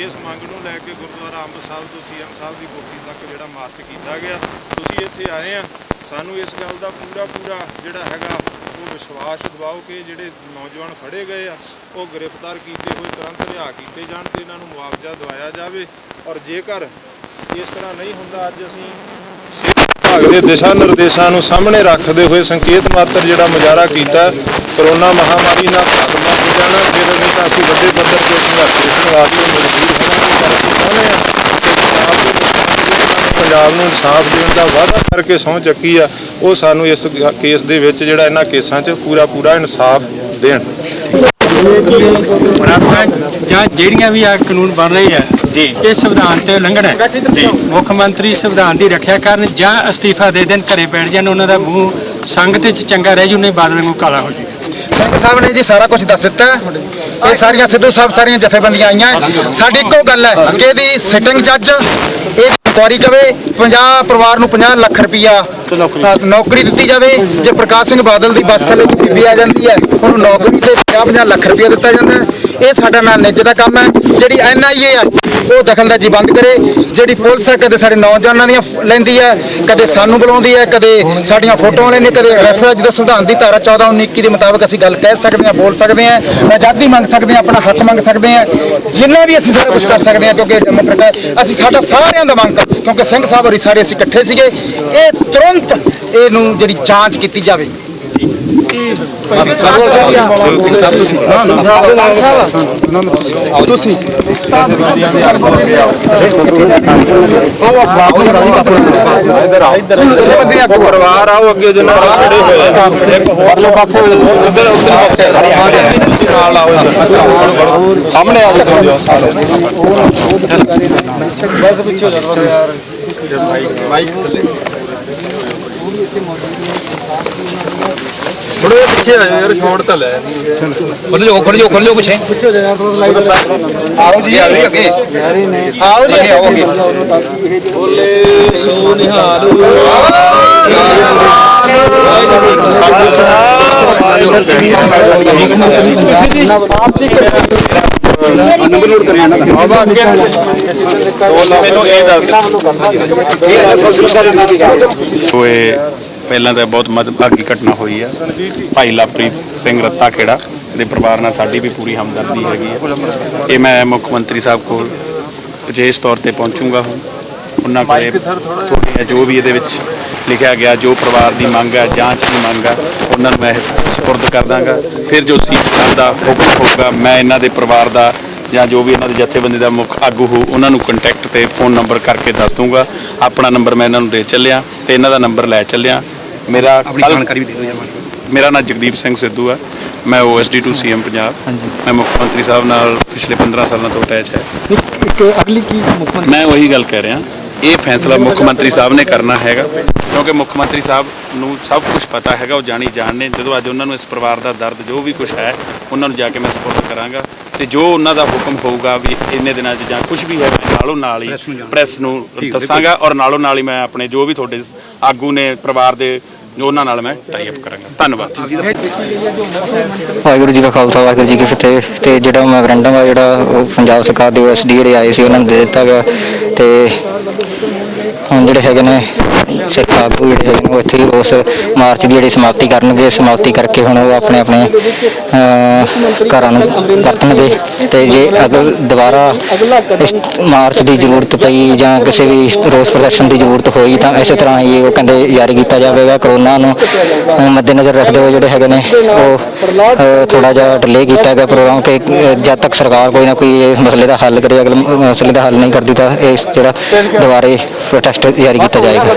ਇਸ ਮੰਗ ਨੂੰ ਲੈ ਕੇ ਗੁਰਦੁਆਰਾ ਅੰਬ ਸਾਹਿਬ ਤੋਂ CM ਸਾਹਿਬ ਦੀ ਕੋਠੀ ਤੱਕ ਜਿਹੜਾ ਮਾਰਚ ਕੀਤਾ ਗਿਆ। ਤੁਸੀਂ ਇੱਥੇ ਆਏ ਆ, ਸਾਨੂੰ ਇਸ ਗੱਲ ਦਾ ਪੂਰਾ ਜਿਹੜਾ ਹੈਗਾ ਉਹ ਵਿਸ਼ਵਾਸ ਦਿਵਾਓ ਕਿ ਜਿਹੜੇ ਨੌਜਵਾਨ ਫੜੇ ਗਏ ਆ ਉਹ ਗ੍ਰਿਫਤਾਰ ਕੀਤੇ ਹੋਏ ਤੁਰੰਤ ਰਿਹਾ ਕੀਤੇ ਜਾਣ ਤੇ ਇਹਨਾਂ ਨੂੰ ਮੁਆਵਜ਼ਾ ਦਿਵਾਇਆ ਜਾਵੇ। ਔਰ ਜੇਕਰ ਇਸ ਤਰ੍ਹਾਂ ਨਹੀਂ ਹੁੰਦਾ, ਅੱਜ ਅਸੀਂ ਵਿਭਾਗ ਦੇ ਦਿਸ਼ਾ ਨਿਰਦੇਸ਼ਾਂ ਨੂੰ ਸਾਹਮਣੇ ਰੱਖਦੇ ਹੋਏ ਸੰਕੇਤ ਮਾਤਰ ਜਿਹੜਾ ਮੁਜ਼ਾਹਰਾ ਕੀਤਾ ਕਰੋਨਾ ਮਹਾਮਾਰੀ ਨਾਲ ਖਤਮ ਹੋ ਜਾਣਾ, ਫਿਰ ਅਸੀਂ ਤਾਂ ਅਸੀਂ ਵੱਡੇ ਪੱਧਰ ਤੇ ਸੰਘਰਸ਼ ਕਰਨ ਵਾਸਤੇ ਪੰਜਾਬ ਨੂੰ ਇਨਸਾਫ ਦੇਣ ਦਾ ਵਾਅਦਾ ਕਰਕੇ ਸਹੁੰ ਚੱਕੀ ਆ, ਉਹ ਸਾਨੂੰ ਇਸ ਕੇਸ ਦੇ ਵਿੱਚ ਜਿਹੜਾ ਇਹਨਾਂ ਕੇਸਾਂ 'ਚ ਪੂਰਾ ਇਨਸਾਫ ਦੇਣ। ਜਾਂ ਜਿਹੜੀਆਂ ਵੀ ਆ ਕਾਨੂੰਨ ਬਣ ਰਹੇ ਆ ਜੀ, ਇਹ ਸੰਵਿਧਾਨ ਤੇ ਉਲੰਘਣ ਹੈ ਜੀ। ਮੁੱਖ ਮੰਤਰੀ ਸੰਵਿਧਾਨ ਦੀ ਰੱਖਿਆ ਕਰਨ ਜਾਂ ਅਸਤੀਫਾ ਦੇ ਦੇਣ, ਘਰੇ ਬੈਠ ਜਾਣ, ਉਹਨਾਂ ਦਾ ਮੂੰਹ ਸੰਗਤ 'ਚ ਚੰਗਾ ਰਹਿ ਜੂ, ਨਹੀਂ ਬਾਦਲ ਨੂੰ ਕਾਲਾ ਹੋ ਜਾਊਗਾ। ਸਿੰਘ ਸਾਹਿਬ ਨੇ ਜੀ ਸਾਰਾ ਕੁਝ ਦੱਸ ਦਿੱਤਾ। ਇਹ ਸਾਰੀਆਂ ਸਿੱਧੂ ਸਾਹਿਬ ਸਾਰੀਆਂ ਜਥੇਬੰਦੀਆਂ ਆਈਆਂ। ਸਾਡੀ ਇੱਕੋ ਗੱਲ ਹੈ ਕਿ ਇਹਦੀ ਸਿਟਿੰਗ ਜੱਜ ਇਹ ਇਨਕੁਆਰੀ ਕਰੇ, 50 ਪਰਿਵਾਰ ਨੂੰ 50 ਲੱਖ ਰੁਪਈਆ ਨੌਕਰੀ ਦਿੱਤੀ ਜਾਵੇ। ਜੇ ਪ੍ਰਕਾਸ਼ ਸਿੰਘ ਬਾਦਲ ਦੀ ਬੱਸ ਥੱਲੇ ਬੀਬੀ ਆ ਜਾਂਦੀ ਹੈ, ਉਹਨੂੰ ਨੌਕਰੀ ਤੇ 50 ਲੱਖ ਰੁਪਈਆ ਦਿੱਤਾ ਜਾਂਦਾ। ਇਹ ਸਾਡਾ ਨਾਲ ਨਿੱਜ ਦਾ ਕੰਮ ਹੈ। ਜਿਹੜੀ NIA ਆ ਉਹ ਦਖਲਅੰਦਾਜ਼ੀ ਬੰਦ ਕਰੇ। ਜਿਹੜੀ ਪੁਲਿਸ ਹੈ ਕਦੇ ਸਾਡੇ ਨੌਜਵਾਨਾਂ ਦੀਆਂ ਲੈਂਦੀ ਹੈ, ਕਦੇ ਸਾਨੂੰ ਬੁਲਾਉਂਦੀ ਹੈ, ਕਦੇ ਸਾਡੀਆਂ ਫੋਟੋਆਂ ਲੈਂਦੀ, ਕਦੇ ਐਡਰੈਸ। ਜਦੋਂ ਸੰਵਿਧਾਨ ਦੀ ਧਾਰਾ 14-19 ਦੇ ਮੁਤਾਬਕ ਅਸੀਂ ਗੱਲ ਕਹਿ ਸਕਦੇ ਹਾਂ, ਬੋਲ ਸਕਦੇ ਹਾਂ, ਆਜ਼ਾਦੀ ਮੰਗ ਸਕਦੇ ਹਾਂ, ਆਪਣਾ ਹੱਕ ਮੰਗ ਸਕਦੇ ਹਾਂ, ਜਿੰਨਾ ਵੀ ਅਸੀਂ ਸਾਰਾ ਕੁਝ ਕਰ ਸਕਦੇ ਹਾਂ, ਕਿਉਂਕਿ ਡੈਮੋਕ੍ਰੇਟ ਅਸੀਂ ਸਾਡਾ ਸਾਰਿਆਂ ਦਾ ਮੰਗ, ਕਿਉਂਕਿ ਸਿੰਘ ਸਾਹਿਬ ਹੋਰੀ ਸਾਰੇ ਅਸੀਂ ਇਕੱਠੇ ਸੀਗੇ। ਇਹ ਤੁਰੰਤ ਇਹਨੂੰ ਜਿਹੜੀ ਜਾਂਚ ਕੀਤੀ ਜਾਵੇ। ਪਰਿਵਾਰ ਆਓ ਅੱਗੇ ਜਿੰਨਾ ਖੜੇ ਹੋਏ ਇੱਕ ਹੋਰ ਪਾਸੇ ਉਧਰ ਨਾਲ ਆਓ ਸਾਹਮਣੇ ਆ ਜਾਓ ਬਸ ਪਿੱਛੇ ਹੋ ਜਾਓ ਯਾਰ ਮਾਈਕ ਥੱਲੇ ਬੜੋ ਪਿੱਛੇ ਆ ਯਾਰ ਸ਼ਾਟ ਤਾਂ ਲੈ ਖੜ ਜਾਓ ਪਿੱਛੇ ਹੋ ਜਾ ਯਾਰ ਥੋੜਾ ਲਾਈਟ ਆਓ ਜੀ ਅੱਗੇ ਆਓ ਜੀ ਆਓ ਅੱਗੇ ਬੋਲੇ ਸੋ ਨਿਹਾਲ ਨੰਬਰ ਨੋਟ ਕਰਿਆ ਨਾ ਹੋਏ ਪਹਿਲਾਂ ਤਾਂ ਬਹੁਤ ਮੰਦਭਾਗੀ ਘਟਨਾ ਹੋਈ ਆ ਭਾਈ ਲਵਪ੍ਰੀਤ ਸਿੰਘ ਰੱਤਾ ਖੇੜਾ ਦੇ ਪਰਿਵਾਰ ਨਾਲ ਸਾਡੀ ਵੀ ਪੂਰੀ ਹਮਦਰਦੀ ਹੈਗੀ ਹੈ। ਇਹ ਮੈਂ ਮੁੱਖ ਮੰਤਰੀ ਸਾਹਿਬ ਕੋਲ ਵਿਸ਼ੇਸ਼ ਤੌਰ ਤੇ ਪਹੁੰਚੂੰਗਾ ਹੁਣ ਉਹਨਾਂ ਕੋਲੇ ਤੁਹਾਡੀਆਂ ਜੋ ਵੀ ਇਹਦੇ ਵਿੱਚ ਲਿਖਿਆ ਗਿਆ ਜੋ ਪਰਿਵਾਰ ਦੀ ਮੰਗ ਹੈ ਜਾਂਚ ਦੀ ਮੰਗ ਹੈ ਉਹਨਾਂ ਨੂੰ ਮੈਂ ਸਪੁਰਦ ਕਰ ਦਾਂਗਾ। ਫਿਰ ਜੋ ਸੀਐਮ ਦਾ ਹੁਕਮ ਹੋਊਗਾ ਮੈਂ ਇਹਨਾਂ ਦੇ ਪਰਿਵਾਰ ਦਾ ਜਾਂ ਜੋ ਵੀ ਇਹਨਾਂ ਦੇ ਜਥੇਬੰਦੀ ਦਾ ਮੁੱਖ ਆਗੂ ਹੋ ਉਹਨਾਂ ਨੂੰ ਕੰਟੈਕਟ ਤੇ ਫੋਨ ਨੰਬਰ ਕਰਕੇ ਦੱਸ ਦੂੰਗਾ। ਆਪਣਾ ਨੰਬਰ ਮੈਂ ਇਹਨਾਂ ਨੂੰ ਦੇ ਚੱਲਿਆ ਤੇ ਇਹਨਾਂ ਦਾ ਨੰਬਰ ਲੈ ਚੱਲਿਆ। ਮੇਰਾ ਮੇਰਾ ਨਾਮ ਜਗਦੀਪ ਸਿੰਘ ਸਿੱਧੂ ਹੈ। ਮੈਂ OSD2 CM ਪੰਜਾਬ। ਮੈਂ ਮੁੱਖ ਮੰਤਰੀ ਸਾਹਿਬ ਨਾਲ ਪਿਛਲੇ 15 ਸਾਲਾਂ ਤੋਂ ਅਟੈਚ ਹੈ। ਅਗਲੀ ਕੀ ਮੁੱਖ ਮੈਂ ਉਹੀ ਗੱਲ ਕਹਿ ਰਿਹਾ ਇਹ ਫੈਸਲਾ ਮੁੱਖ ਮੰਤਰੀ ਸਾਹਿਬ ਨੇ ਕਰਨਾ ਹੈਗਾ ਕਿਉਂਕਿ ਮੁੱਖ ਮੰਤਰੀ ਸਾਹਿਬ ਨੂੰ ਸਭ ਕੁਝ ਪਤਾ ਹੈਗਾ ਉਹ ਜਾਣਦੇ ਜਦੋਂ ਅੱਜ ਉਹਨਾਂ ਨੂੰ ਇਸ ਪਰਿਵਾਰ ਦਾ ਦਰਦ ਜੋ ਵੀ ਕੁਝ ਹੈ ਉਹਨਾਂ ਨੂੰ ਜਾ ਕੇ ਮੈਂ ਸਪੋਰਟ ਕਰਾਂਗਾ ਤੇ ਜੋ ਉਹਨਾਂ ਦਾ ਹੁਕਮ ਹੋਊਗਾ ਵੀ ਇੰਨੇ ਦਿਨਾਂ 'ਚ ਜਾਂ ਕੁਝ ਵੀ ਹੈ ਨਾਲੋਂ ਨਾਲ ਹੀ ਪ੍ਰੈਸ ਨੂੰ ਦੱਸਾਂਗਾ ਔਰ ਨਾਲੋਂ ਨਾਲ ਹੀ ਮੈਂ ਆਪਣੇ ਜੋ ਵੀ ਤੁਹਾਡੇ ਆਗੂ ਨੇ ਪਰਿਵਾਰ ਦੇ ਉਹਨਾਂ ਨਾਲ ਮੈਂ ਟਾਈ ਅਪ ਕਰਾਂਗਾ। ਧੰਨਵਾਦ। ਵਾਹਿਗੁਰੂ ਜੀ ਕਾ ਖਾਲਸਾ ਵਾਹਿਗੁਰੂ ਜੀ ਕੀ ਫਤਿਹ। ਤੇ ਜਿਹੜਾ ਮੈਮੋਰੈਂਡਮ ਆ ਜਿਹੜਾ ਉਹ ਪੰਜਾਬ ਸਰਕਾਰ ਦੇ OSD ਜਿਹੜੇ ਆਏ ਸੀ ਉਹਨਾਂ ਨੂੰ ਦੇ ਦਿੱਤਾ ਗਿਆ ਤੇ ਹੁਣ ਜਿਹੜੇ ਹੈਗੇ ਨੇ ਸਿੱਖ ਆਗੂ ਜਿਹੜੇ ਹੈਗੇ ਨੇ ਉਹ ਇੱਥੇ ਰੋਸ ਮਾਰਚ ਦੀ ਜਿਹੜੀ ਸਮਾਪਤੀ ਕਰਨਗੇ। ਸਮਾਪਤੀ ਕਰਕੇ ਹੁਣ ਉਹ ਆਪਣੇ ਆਪਣੇ ਘਰਾਂ ਨੂੰ ਪਰਤਣਗੇ ਤੇ ਜੇ ਅਗਰ ਦੁਬਾਰਾ ਇਸ ਮਾਰਚ ਦੀ ਜ਼ਰੂਰਤ ਪਈ ਜਾਂ ਕਿਸੇ ਵੀ ਰੋਸ ਪ੍ਰਦਰਸ਼ਨ ਦੀ ਜ਼ਰੂਰਤ ਹੋਈ ਤਾਂ ਇਸੇ ਤਰ੍ਹਾਂ ਹੀ ਉਹ ਕਹਿੰਦੇ ਜਾਰੀ ਕੀਤਾ ਜਾਵੇਗਾ। ਕਰੋਨਾ ਨੂੰ ਮੱਦੇਨਜ਼ਰ ਰੱਖਦੇ ਹੋਏ ਜਿਹੜੇ ਹੈਗੇ ਨੇ ਉਹ ਥੋੜਾ ਜਿਹਾ ਡਿਲੇ ਕੀਤਾ ਗਿਆ ਪ੍ਰੋਗਰਾਮ ਕਿ ਜਦ ਤੱਕ ਸਰਕਾਰ ਕੋਈ ਨਾ ਕੋਈ ਇਸ ਮਸਲੇ ਦਾ ਹੱਲ ਕਰੇ। ਅਗਲੇ ਮਸਲੇ ਦਾ ਹੱਲ ਨਹੀਂ ਕਰਦੀ ਤਾਂ ਇਹ ਜਿਹੜਾ ਦੁਬਾਰੇ ਪ੍ਰੋਟੈਸਟ ਜਾਰੀ ਕੀਤਾ ਜਾਏਗਾ।